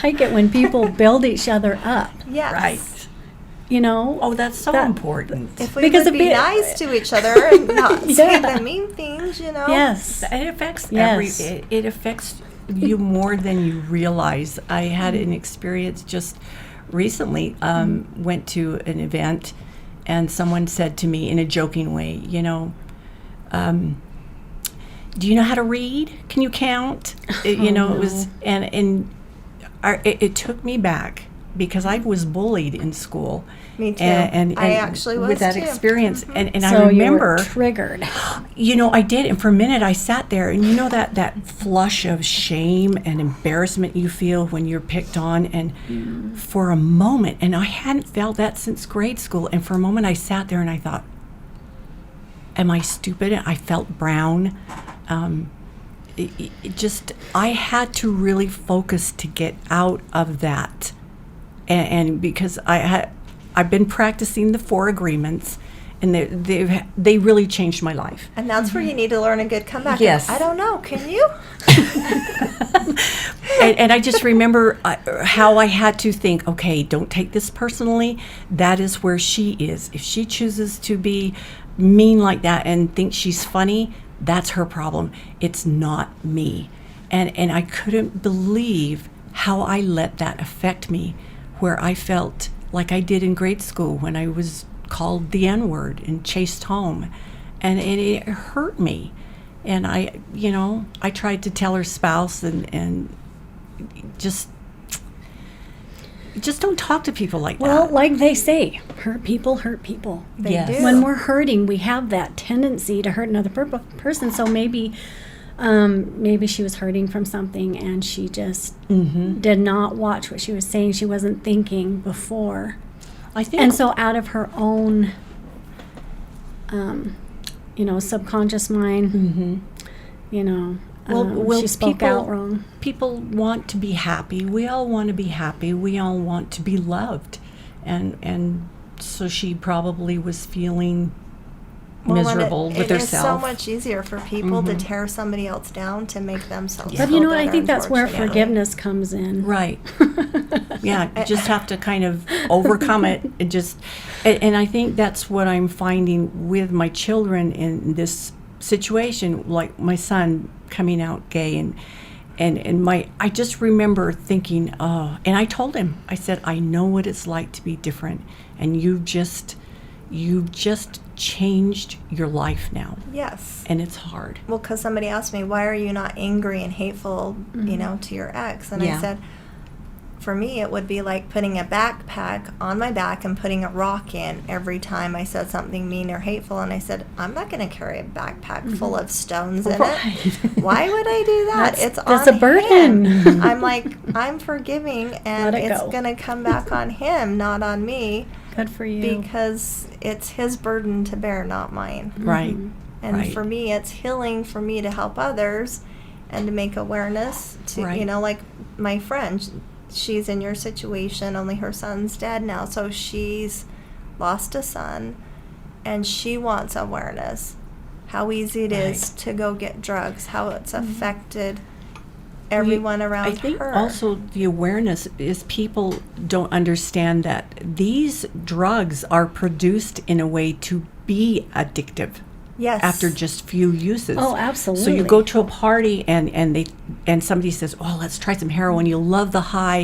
like it when people build each other up, Yes. Right. you know? Oh, that's so That- important. If we Because would a be bit- nice to each other and not say Yeah. the mean things, you know. Yes. It affects Yes. it affects you more than you realize. I had an experience just recently, went to an event, and someone said to me in a joking way, you know, do you know how to read? Can you count? You know, it was, it took me back, because I was bullied in school. Me too. And I actually was with that too. experience. And So I remember, you were triggered. you know, I did, and for a minute I sat there, and you know that flush of shame and embarrassment you feel when you're picked on, and for a moment, and I hadn't felt that since grade school, and for a moment I sat there and I thought, am I stupid? I felt brown. It just, I had to really focus to get out of that, and because I've been practicing the 4 agreements, and they really changed my life. And that's where you need to learn a good comeback. Yes. I don't know. Can you? And I just remember how I had to think, okay, don't take this personally. That is where she is. If she chooses to be mean like that and thinks she's funny, that's her problem. It's not me. And I couldn't believe how I let that affect me, where I felt like I did in grade school when I was called the N-word and chased home. And it hurt me. And I tried to tell her spouse and just don't talk to people like Well, that. like they say, hurt people hurt people. They Yes. do. When we're hurting, we have that tendency to hurt another person. So maybe she was hurting from something, and she just did not watch what she was saying. She wasn't thinking before. I think, And so out of her own, subconscious mind, she spoke out wrong. People want to be happy. We all want to be happy. We all want to be loved. And so she probably was feeling miserable with it is so herself. much easier for people to tear somebody else down to make themselves But feel you know what? I better, think that's where unfortunately. forgiveness comes in. Right. Yeah, you just have to kind of overcome it. And I think that's what I'm finding with my children in this situation, like my son coming out gay, and I just remember thinking, oh, and I told him, I said, I know what it's like to be different, and you just changed your life now, Yes. and it's hard. Well, because somebody asked me, why are you not angry and hateful, to your ex? And Yeah. I said, for me, it would be like putting a backpack on my back and putting a rock in every time I said something mean or hateful. And I said, I'm not going to carry a backpack full of stones in it. Why would I do that? That's on a burden. him. I'm like, I'm forgiving, and Let it it's go. going to come back on him, not on me, Good for you. because it's his burden to bear, not mine. Right. And Right. for me, it's healing for me to help others and to make awareness to, Right. like my friend, she's in your situation, only her son's dead now. So she's lost a son, and she wants awareness. How easy it is to go get drugs, how it's affected everyone around I think her. also the awareness is people don't understand that these drugs are produced in a way to be addictive. Yes. after just few uses. Oh, So absolutely. you go to a party and somebody says, "Oh, let's try some heroin." You love the high,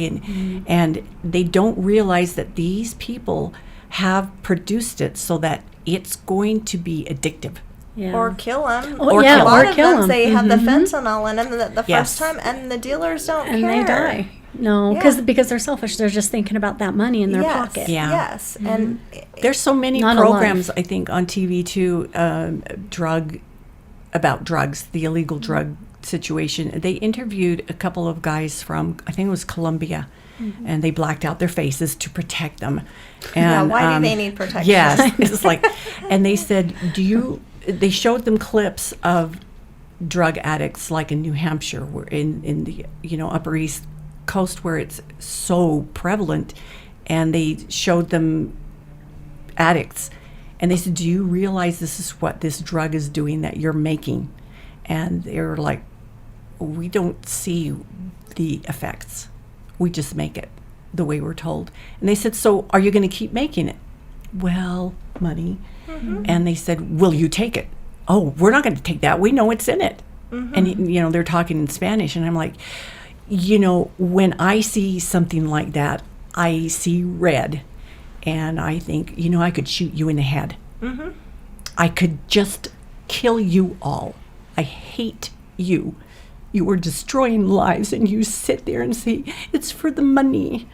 and they don't realize that these people have produced it so that it's going to be addictive. Yeah. Or kill them. Oh, Or yeah, kill A lot or of kill them, 'em. they have the fentanyl in them the Yes. first time, and the dealers don't And care. they die. No, Yeah. because they're selfish. They're just thinking about that money in their yes. pocket. Yeah. Yes. And There's so many Not a programs, life. I think, on TV too, about drugs, the illegal drug situation. They interviewed a couple of guys from, I think it was Colombia, and they blacked out their faces to protect them. And, why do they need protection? Yes, it's like, and they said, they showed them clips of drug addicts, like in New Hampshire, where in the Upper East Coast, where it's so prevalent, and they showed them addicts, and they said, "Do you realize this is what this drug is doing that you're making?" And they were like, "We don't see the effects. We just make it the way we're told." And they said, "So are you going to keep making it?" "Well, money." And they said, "Will you take it?" "Oh, we're not going to take that. We know it's in it." And they're talking in Spanish, and I'm like, when I see something like that, I see red, and I think, I could shoot you in the head. I could just kill you all. I hate you. You are destroying lives, and you sit there and say, "It's for the money."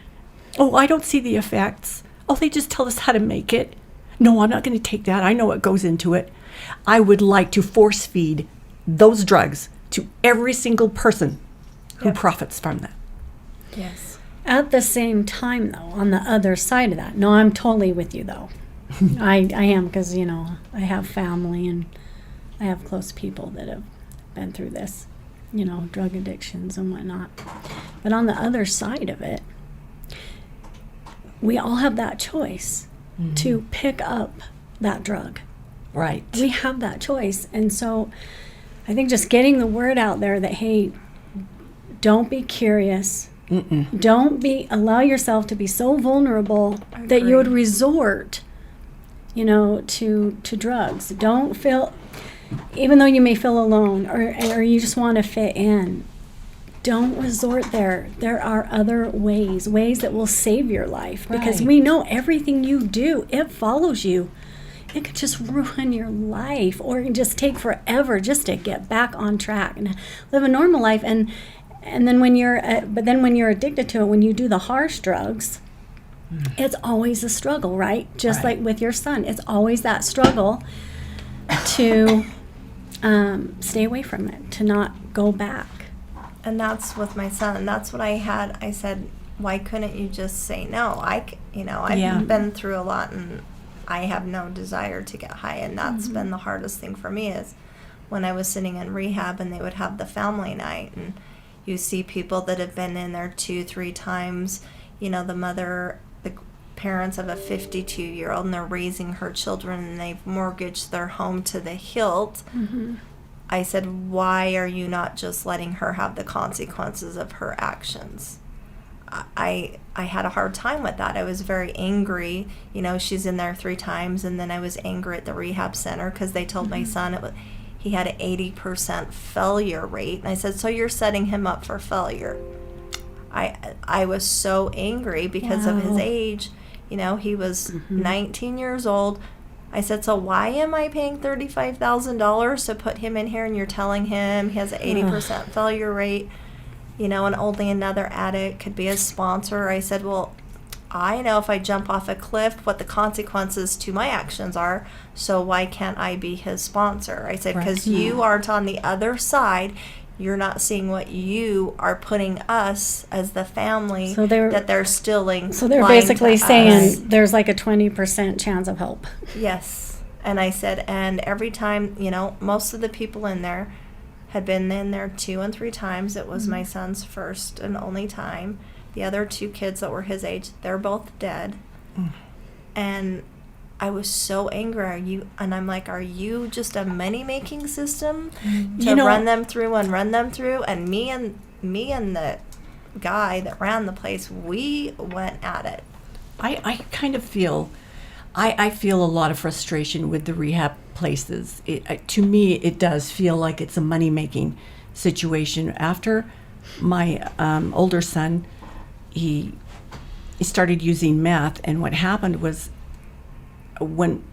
"Oh, I don't see the effects." "Oh, they just tell us how to make it." "No, I'm not going to take that. I know what goes into it." I would like to force feed those drugs to every single person who profits from that. Yes. At the same time, though, on the other side of that, no, I'm totally with you, though. I am, because, I have family and I have close people that have been through this, drug addictions and whatnot. But on the other side of it, we all have that choice to pick up that drug. Right. We have that choice. And so I think just getting the word out there that, hey, don't be curious. Don't allow yourself to be so vulnerable that you would resort, to drugs. Don't feel, even though you may feel alone or you just want to fit in, don't resort there. There are other ways that will save your life, because Right. we know everything you do, it follows you. It could just ruin your life, or it can just take forever just to get back on track and live a normal life. And then when you're addicted to it, when you do the harsh drugs, it's always a struggle, right? Just Right. like with your son, it's always that struggle to stay away from it, to not go back. And that's with my son. That's what I had. I said, why couldn't you just say no? I've Yeah. been through a lot, and I have no desire to get high. And that's been the hardest thing for me, is when I was sitting in rehab and they would have the family night, and you see people that have been in there 2-3 times, the parents of a 52-year-old, and they're raising her children, and they've mortgaged their home to the hilt. I said, why are you not just letting her have the consequences of her actions? I had a hard time with that. I was very angry. She's in there 3 times, and then I was angry at the rehab center because they told my son he had an 80% failure rate. And I said, so you're setting him up for failure. I was so angry because of his Wow. age. He was 19 years old. I said, so why am I paying $35,000 to put him in here, and you're telling him he has an 80% failure rate, and only another addict could be a sponsor? I said, well, I know if I jump off a cliff what the consequences to my actions are, so why can't I be his sponsor? I said, because you aren't on the other side. You're not seeing what you are putting us as the family that they're stealing. So they're lying basically to saying us. there's like a 20% chance of help. Yes. And I said, and every time, most of the people in there had been in there 2 and 3 times. It was my son's first and only time. The other 2 kids that were his age, they're both dead. And I was so angry. I'm like, are you just a money-making system to run them through? And me and the guy that ran the place, we went at it. I kind of feel, I feel a lot of frustration with the rehab places. To me, it does feel like it's a money-making situation. After my older son, he started using meth, and what happened was when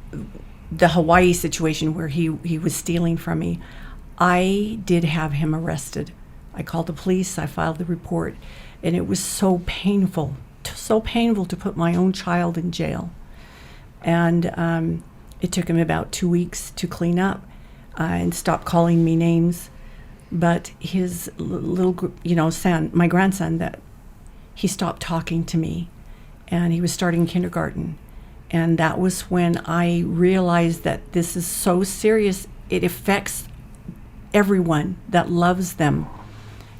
the Hawaii situation where he was stealing from me, I did have him arrested. I called the police, I filed the report, and it was so painful to put my own child in jail. And it took him about 2 weeks to clean up and stop calling me names. But his little, son, my grandson, that he stopped talking to me, and he was starting kindergarten. And that was when I realized that this is so serious. It affects everyone that loves them.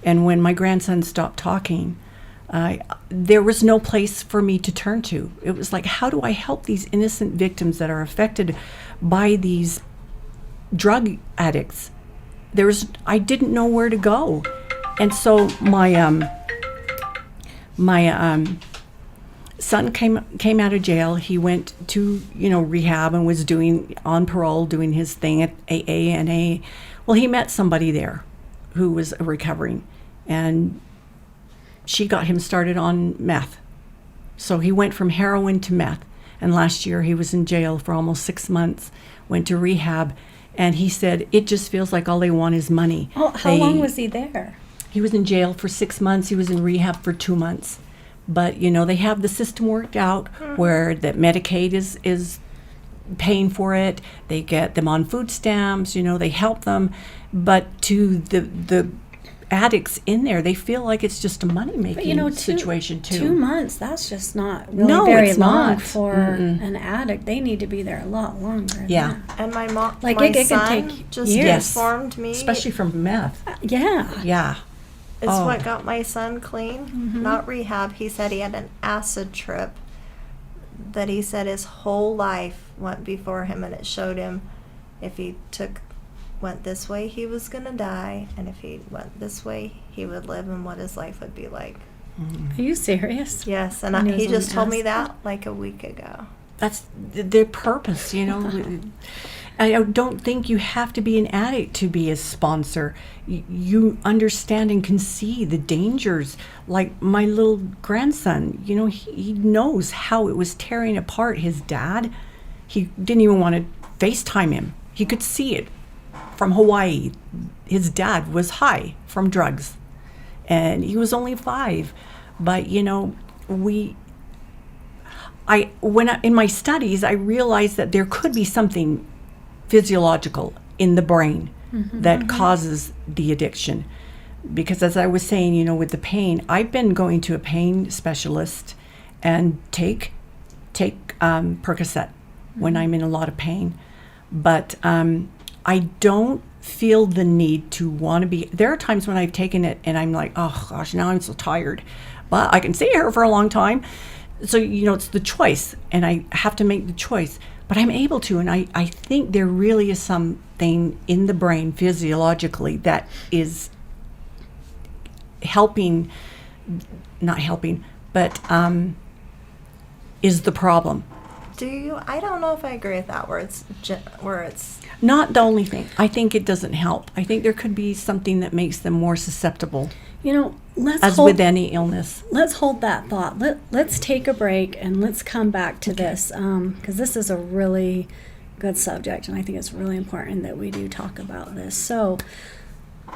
And when my grandson stopped talking, there was no place for me to turn to. It was like, how do I help these innocent victims that are affected by these drug addicts? I didn't know where to go. And so my son came out of jail. He went to rehab and was on parole, doing his thing at AA and A. Well, he met somebody there who was recovering, and she got him started on meth. So he went from heroin to meth, and last year he was in jail for almost 6 months, went to rehab, and he said it just feels like all they want is money. Oh, how long was he there? He was in jail for 6 months. He was in rehab for 2 months. But, they have the system worked out where that Medicaid is paying for it. They get them on food stamps, they help them. But to the addicts in there, they feel like it's just a money-making situation, too. 2 months, that's just not really very it's long not. for an addict. They need to be there a lot longer than Yeah. that. And my mom, Like, my it could son take just years. informed me. Especially from meth. Yeah. Yeah. It's Oh. what got my son clean, not rehab. He said he had an acid trip that he said his whole life went before him, and it showed him if he went this way, he was going to die, and if he went this way, he would live, and what his life would be like. Are you serious? Yes, and When he was he on just told me acid? that like a week ago. That's their purpose, I don't think you have to be an addict to be a sponsor. You understand and can see the dangers. Like my little grandson, he knows how it was tearing apart his dad. He didn't even want to FaceTime him. He could see it from Hawaii. His dad was high from drugs, and he was only 5. But in my studies, I realized that there could be something physiological in the brain that causes the addiction. Because as I was saying, with the pain, I've been going to a pain specialist and take Percocet when I'm in a lot of pain. But I don't feel the need to want to be. There are times when I've taken it and I'm like, oh gosh, now I'm so tired. But I can stay here for a long time. So, it's the choice, and I have to make the choice. But I'm able to, and I think there really is something in the brain physiologically that is not helping, but is the problem. I don't know if I agree with that, where it's Not the only thing. I think it doesn't help. I think there could be something that makes them more susceptible, with any illness. Let's hold that thought. Let's take a break and let's come back to this, because this is a really good subject, and I think it's really important that we do talk about this. So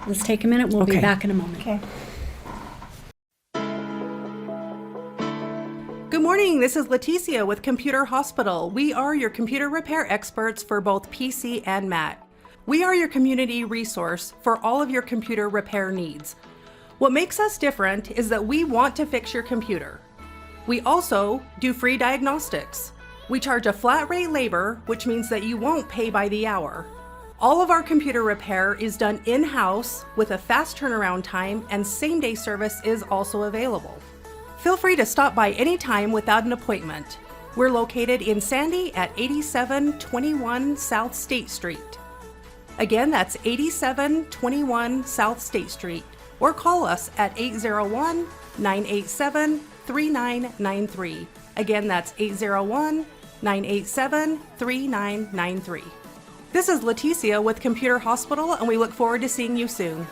let's take a minute. We'll be back in a moment. okay. Good morning, this is Leticia with Computer Hospital. We are your computer repair experts for both PC and Mac. We are your community resource for all of your computer repair needs. What makes us different is that we want to fix your computer. We also do free diagnostics. We charge a flat rate labor, which means that you won't pay by the hour. All of our computer repair is done in-house with a fast turnaround time, and same-day service is also available. Feel free to stop by anytime without an appointment. We're located in Sandy at 8721 South State Street. Again, that's 8721 South State Street. Or call us at 801-987-3993. Again, that's 801-987-3993. This is Leticia with Computer Hospital, and we look forward to seeing you soon.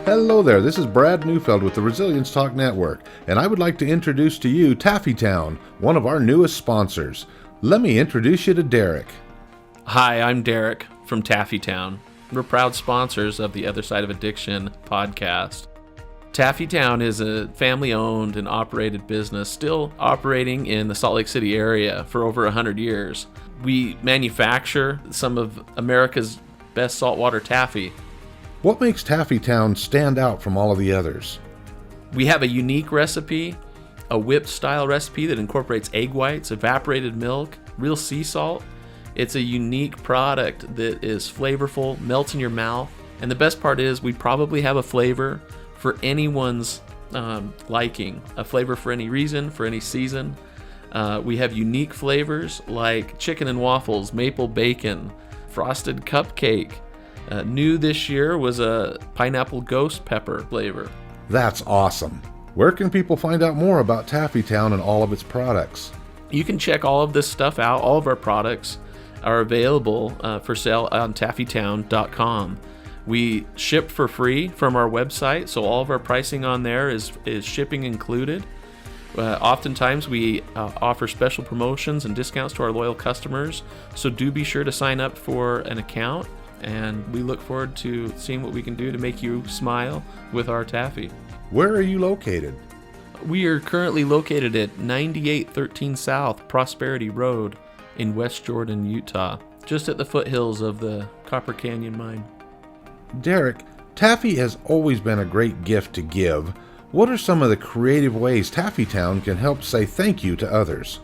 Hello there, this is Brad Neufeld with the Resilience Talk Network, and I would like to introduce to you Taffytown, one of our newest sponsors. Let me introduce you to Derek. Hi, I'm Derek from Taffytown. We're proud sponsors of the Other Side of Addiction podcast. Taffytown is a family-owned and operated business still operating in the Salt Lake City area for over 100 years. We manufacture some of America's best saltwater taffy. What makes Taffytown stand out from all of the others? We have a unique recipe, a whipped-style recipe that incorporates egg whites, evaporated milk, real sea salt. It's a unique product that is flavorful, melts in your mouth, and the best part is we probably have a flavor for anyone's liking, a flavor for any reason, for any season. We have unique flavors like chicken and waffles, maple bacon, frosted cupcake. New this year was a pineapple ghost pepper flavor. That's awesome. Where can people find out more about Taffytown and all of its products? You can check all of this stuff out. All of our products are available for sale on taffytown.com. We ship for free from our website, so all of our pricing on there is shipping included. Oftentimes we offer special promotions and discounts to our loyal customers, so do be sure to sign up for an account, and we look forward to seeing what we can do to make you smile with our taffy. Where are you located? We are currently located at 9813 South Prosperity Road in West Jordan, Utah, just at the foothills of the Copper Canyon mine. Derek, taffy has always been a great gift to give. What are some of the creative ways Taffytown can help say thank you to others?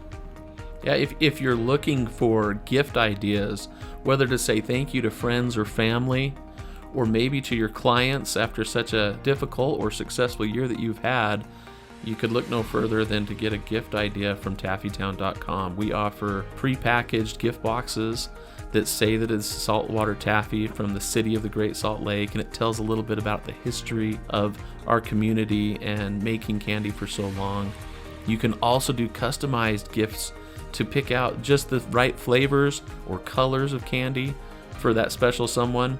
Yeah, if you're looking for gift ideas, whether to say thank you to friends or family, or maybe to your clients after such a difficult or successful year that you've had, you could look no further than to get a gift idea from taffytown.com. We offer pre-packaged gift boxes that say that it's saltwater taffy from the city of the Great Salt Lake, and it tells a little bit about the history of our community and making candy for so long. You can also do customized gifts to pick out just the right flavors or colors of candy for that special someone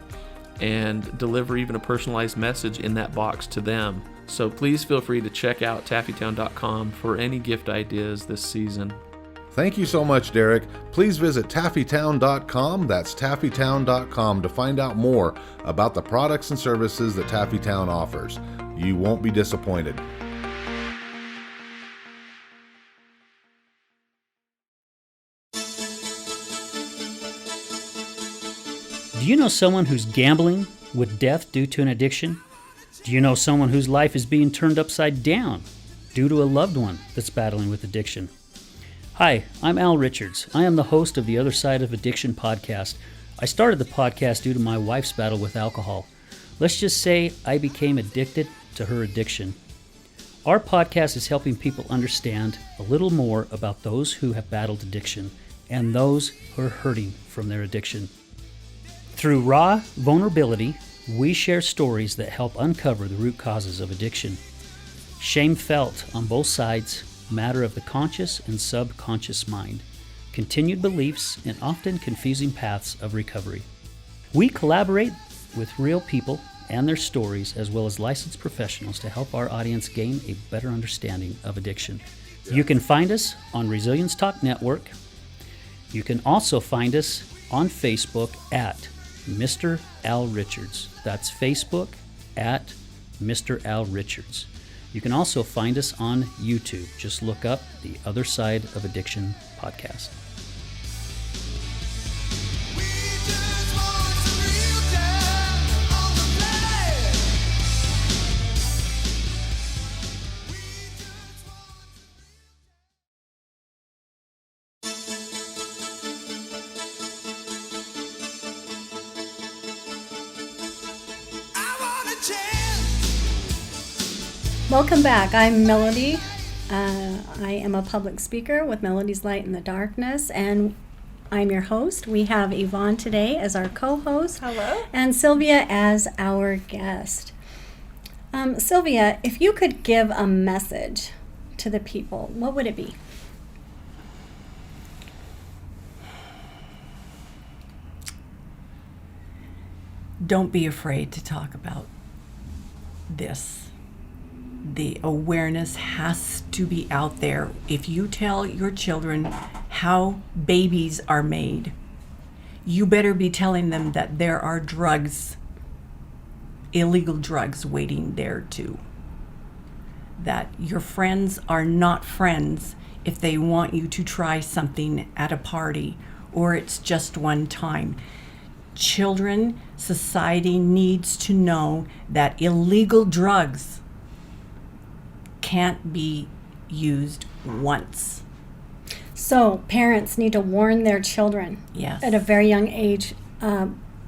and deliver even a personalized message in that box to them. So please feel free to check out taffytown.com for any gift ideas this season. Thank you so much, Derek. Please visit taffytown.com, that's taffytown.com, to find out more about the products and services that Taffytown offers. You won't be disappointed. Do you know someone who's gambling with death due to an addiction? Do you know someone whose life is being turned upside down due to a loved one that's battling with addiction? Hi, I'm Al Richards. I am the host of the Other Side of Addiction podcast. I started the podcast due to my wife's battle with alcohol. Let's just say I became addicted to her addiction. Our podcast is helping people understand a little more about those who have battled addiction and those who are hurting from their addiction. Through raw vulnerability, we share stories that help uncover the root causes of addiction. Shame felt on both sides, matter of the conscious and subconscious mind, continued beliefs, and often confusing paths of recovery. We collaborate with real people and their stories, as well as licensed professionals, to help our audience gain a better understanding of addiction. You can find us on Resilience Talk Network. You can also find us on Facebook at Mr. Al Richards. That's Facebook at Mr. Al Richards. You can also find us on YouTube. Just look up the Other Side of Addiction podcast. Welcome back. I'm Melody. I am a public speaker with Melody's Light in the Darkness, and I'm your host. We have Yvonne today as our co-host. Hello. And Sylvia as our guest. Sylvia, if you could give a message to the people, what would it be? Don't be afraid to talk about this. The awareness has to be out there. If you tell your children how babies are made, you better be telling them that there are drugs, illegal drugs waiting there too. That your friends are not friends if they want you to try something at a party or it's just one time. Children, society needs to know that illegal drugs can't be used once. So parents need to warn their children Yes. at a very young age.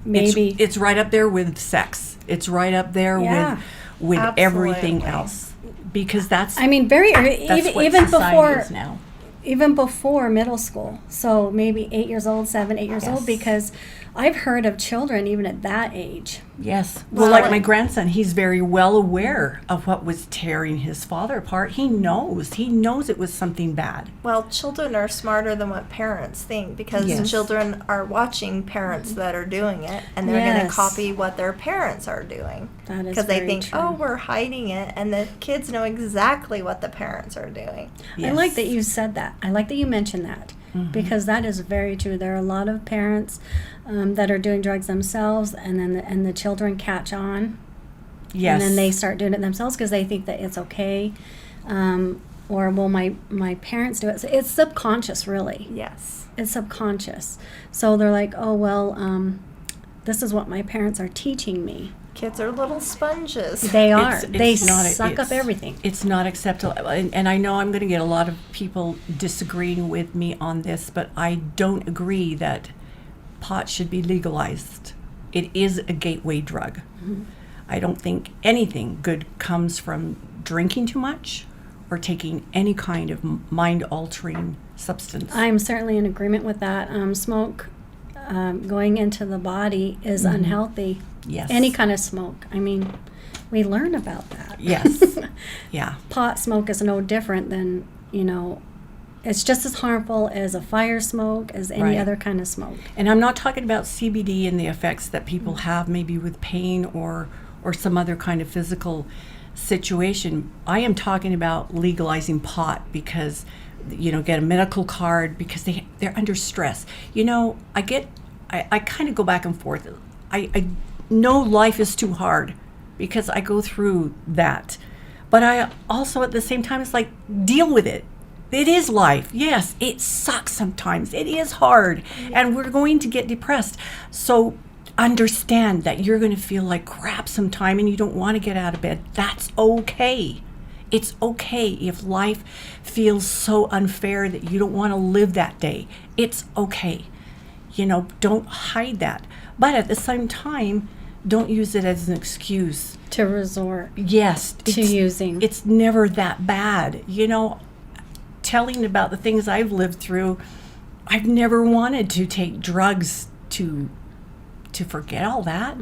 Maybe It's right up there with sex. It's right up there Yeah. with everything Absolutely. else. Because that's I mean, very early, that's what even society before is now. even before middle school. So maybe 8 years old, 7, 8 years old, Yes. because I've heard of children even at that age. Yes. Well, like my grandson, he's very well aware of what was tearing his father apart. He knows it was something bad. Well, children are smarter than what parents think because Yes. children are watching parents that are doing it and they're going Yes. to copy what their parents are doing. That is Because they very think, true. oh, we're hiding it, and the kids know exactly what the parents are doing. I like that you said that. I like that you mentioned that because that is very true. There are a lot of parents that are doing drugs themselves, and then the children catch on, Yes. and then they start doing it themselves because they think that it's okay, or well, my parents do it. So it's subconscious, really. Yes. It's subconscious. So they're like, oh well, this is what my parents are teaching me. Kids are little sponges. They are. It's They not- suck up it's- everything. It's not acceptable. And I know I'm going to get a lot of people disagreeing with me on this, but I don't agree that pot should be legalized. It is a gateway drug. I don't think anything good comes from drinking too much or taking any kind of mind-altering substance. I'm certainly in agreement with that. Smoke going into the body is unhealthy. Yes. Any kind of smoke. I mean, we learn about that. Yes. Yeah. Pot smoke is no different than, it's just as harmful as a fire smoke, as any Right. other kind of smoke. And I'm not talking about CBD and the effects that people have maybe with pain or some other kind of physical situation. I am talking about legalizing pot because, get a medical card because they're under stress. I kind of go back and forth. I know life is too hard because I go through that. But I also at the same time, it's like, deal with it. It is life. Yes, it sucks sometimes. It is hard. And we're going to get depressed. So understand that you're going to feel like crap sometime and you don't want to get out of bed. That's okay. It's okay if life feels so unfair that you don't want to live that day. It's okay. Don't hide that. But at the same time, don't use it as an excuse. To resort Yes. to using. It's never that bad. Telling about the things I've lived through, I've never wanted to take drugs to forget all that.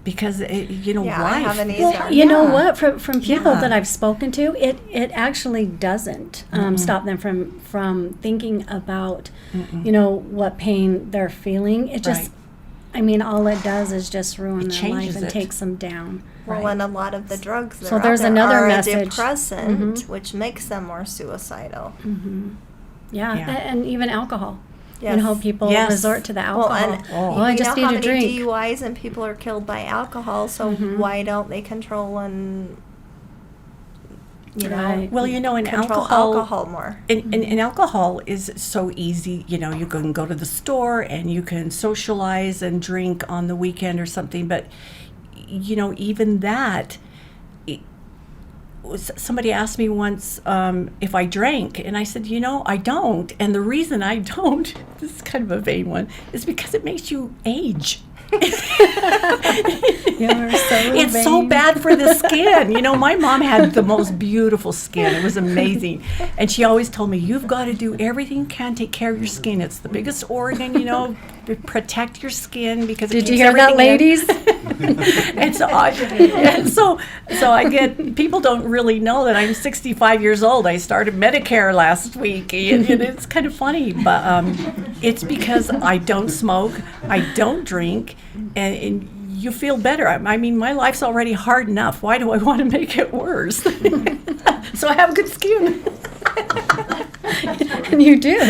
Because, Yeah, I life. haven't either. Well, you know what? From people Yeah. that I've spoken to, it actually doesn't stop them from thinking about, what pain they're feeling. It just, Right. all it does is just ruin It their changes life and it. takes them down. Well, Right. and a lot of the drugs that So are there's out there another are message. a depressant, which makes them more suicidal. Yeah, Yeah. And even alcohol. Yes. People Yes. resort to the Well, alcohol. and I you just know how need a many drink. DUIs and people are killed by alcohol, so why don't they control and Right. Well, in control alcohol more? And alcohol is so easy. You can go to the store and you can socialize and drink on the weekend or something. But, even that, somebody asked me once if I drank. And I said, I don't. And the reason I don't, this is kind of a vain one, is because it makes you age. You're so It's so vain. bad for the skin. You know, my mom had the most beautiful skin. It was amazing. And she always told me, you've got to do everything you can to take care of your skin. It's the biggest organ, you know, to protect your skin because it Did you keeps hear that, everything in. ladies? And so I get, people don't really know that I'm 65 years old. I started Medicare last week. And it's kind of funny, but it's because I don't smoke, I don't drink, and you feel better. I mean, my life's already hard enough. Why do I want to make it worse? So I have good skin. And you do.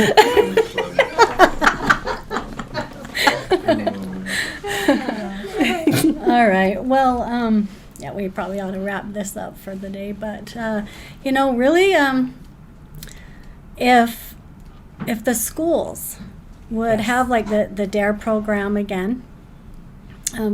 All right. Well, yeah, we probably ought to wrap this up for the day. But you know, really, if the schools would have like the DARE program again,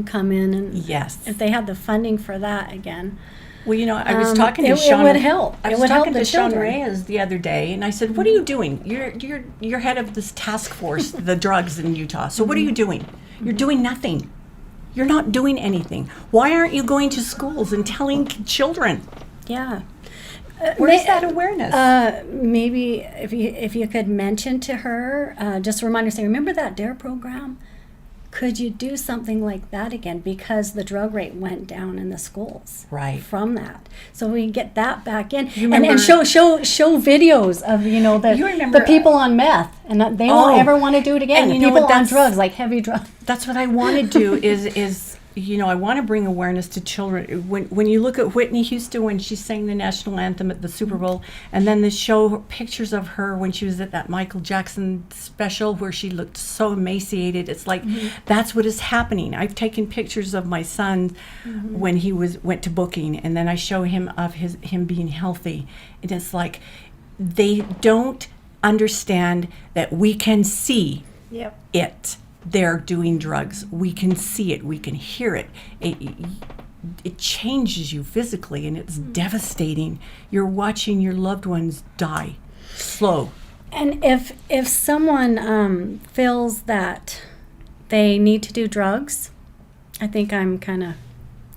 come in, and Yes. if they had the funding for that again. Well, you know, I was Um, talking to it Sean. would help. I It was would help talking the to Sean children. Reyes the other day, and I said, "What are you doing? You're head of this task force, the drugs in Utah. So what are you doing? You're doing nothing. You're not doing anything. Why aren't you going to schools and telling children? Yeah. Where's that awareness?" Maybe if you could mention to her, just remind her, say, remember that DARE program? Could you do something like that again? Because the drug rate went down in the schools. Right. From that. So we can get that back in. You And remember- show videos of, you know, You remember, the people on meth. And that they won't Oh. ever want to do it again. And The you know people what, on that's- drugs, like heavy drugs. That's what I want to do is you know, I want to bring awareness to children. When you look at Whitney Houston when she sang the national anthem at the Super Bowl, and then they show pictures of her when she was at that Michael Jackson special where she looked so emaciated, it's like that's what is happening. I've taken pictures of my son when he went to booking, and then I show him of him being healthy, and it's like they don't understand that we can see Yep. it. They're doing drugs. We can see it. We can hear it. It changes you physically, and it's devastating. You're watching your loved ones die slow. And if someone feels that they need to do drugs, I think I'm kind of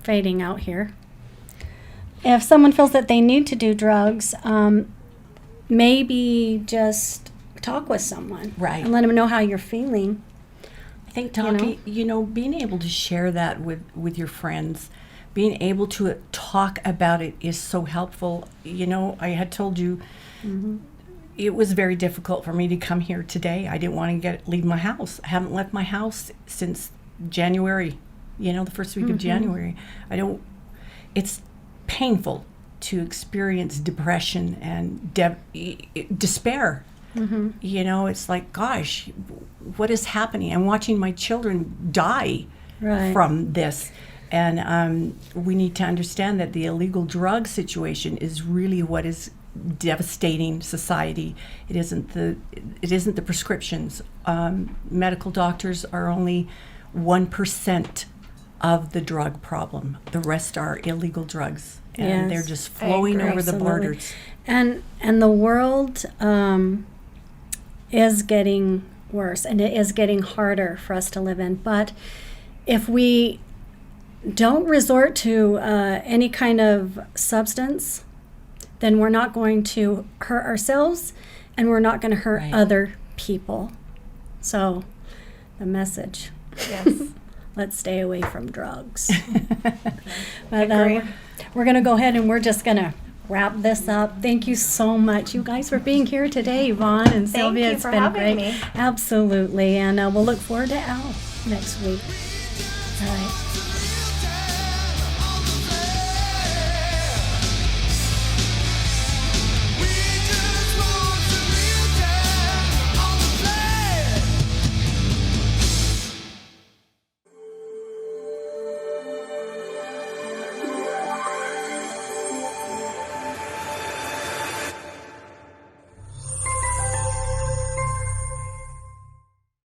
fading out here. If someone feels that they need to do drugs, maybe just talk with someone. Right. And let them know how you're feeling. I think talking, being able to share that with your friends, being able to talk about it is so helpful. You know, I had told you it was very difficult for me to come here today. I didn't want to leave my house. I haven't left my house since January, the first week of January. It's painful to experience depression and despair. You know, it's like, gosh, what is happening? I'm watching my children die from this. And we need to understand that the illegal drug situation is really what is devastating society. It isn't the prescriptions. Medical doctors are only 1% of the drug problem. The rest are illegal drugs. And they're just flowing over the borders. And the world is getting worse, and it is getting harder for us to live in. But if we don't resort to any kind of substance, then we're not going to hurt ourselves, and we're not going to hurt other people. So the message, Yes. let's stay away from drugs. But we're going to go ahead, and we're just going to wrap this up. Thank you so much, you guys, for being here today, Yvonne and Sylvia. you It's for been having great. me. Absolutely. And we'll look forward to Al next week. All right.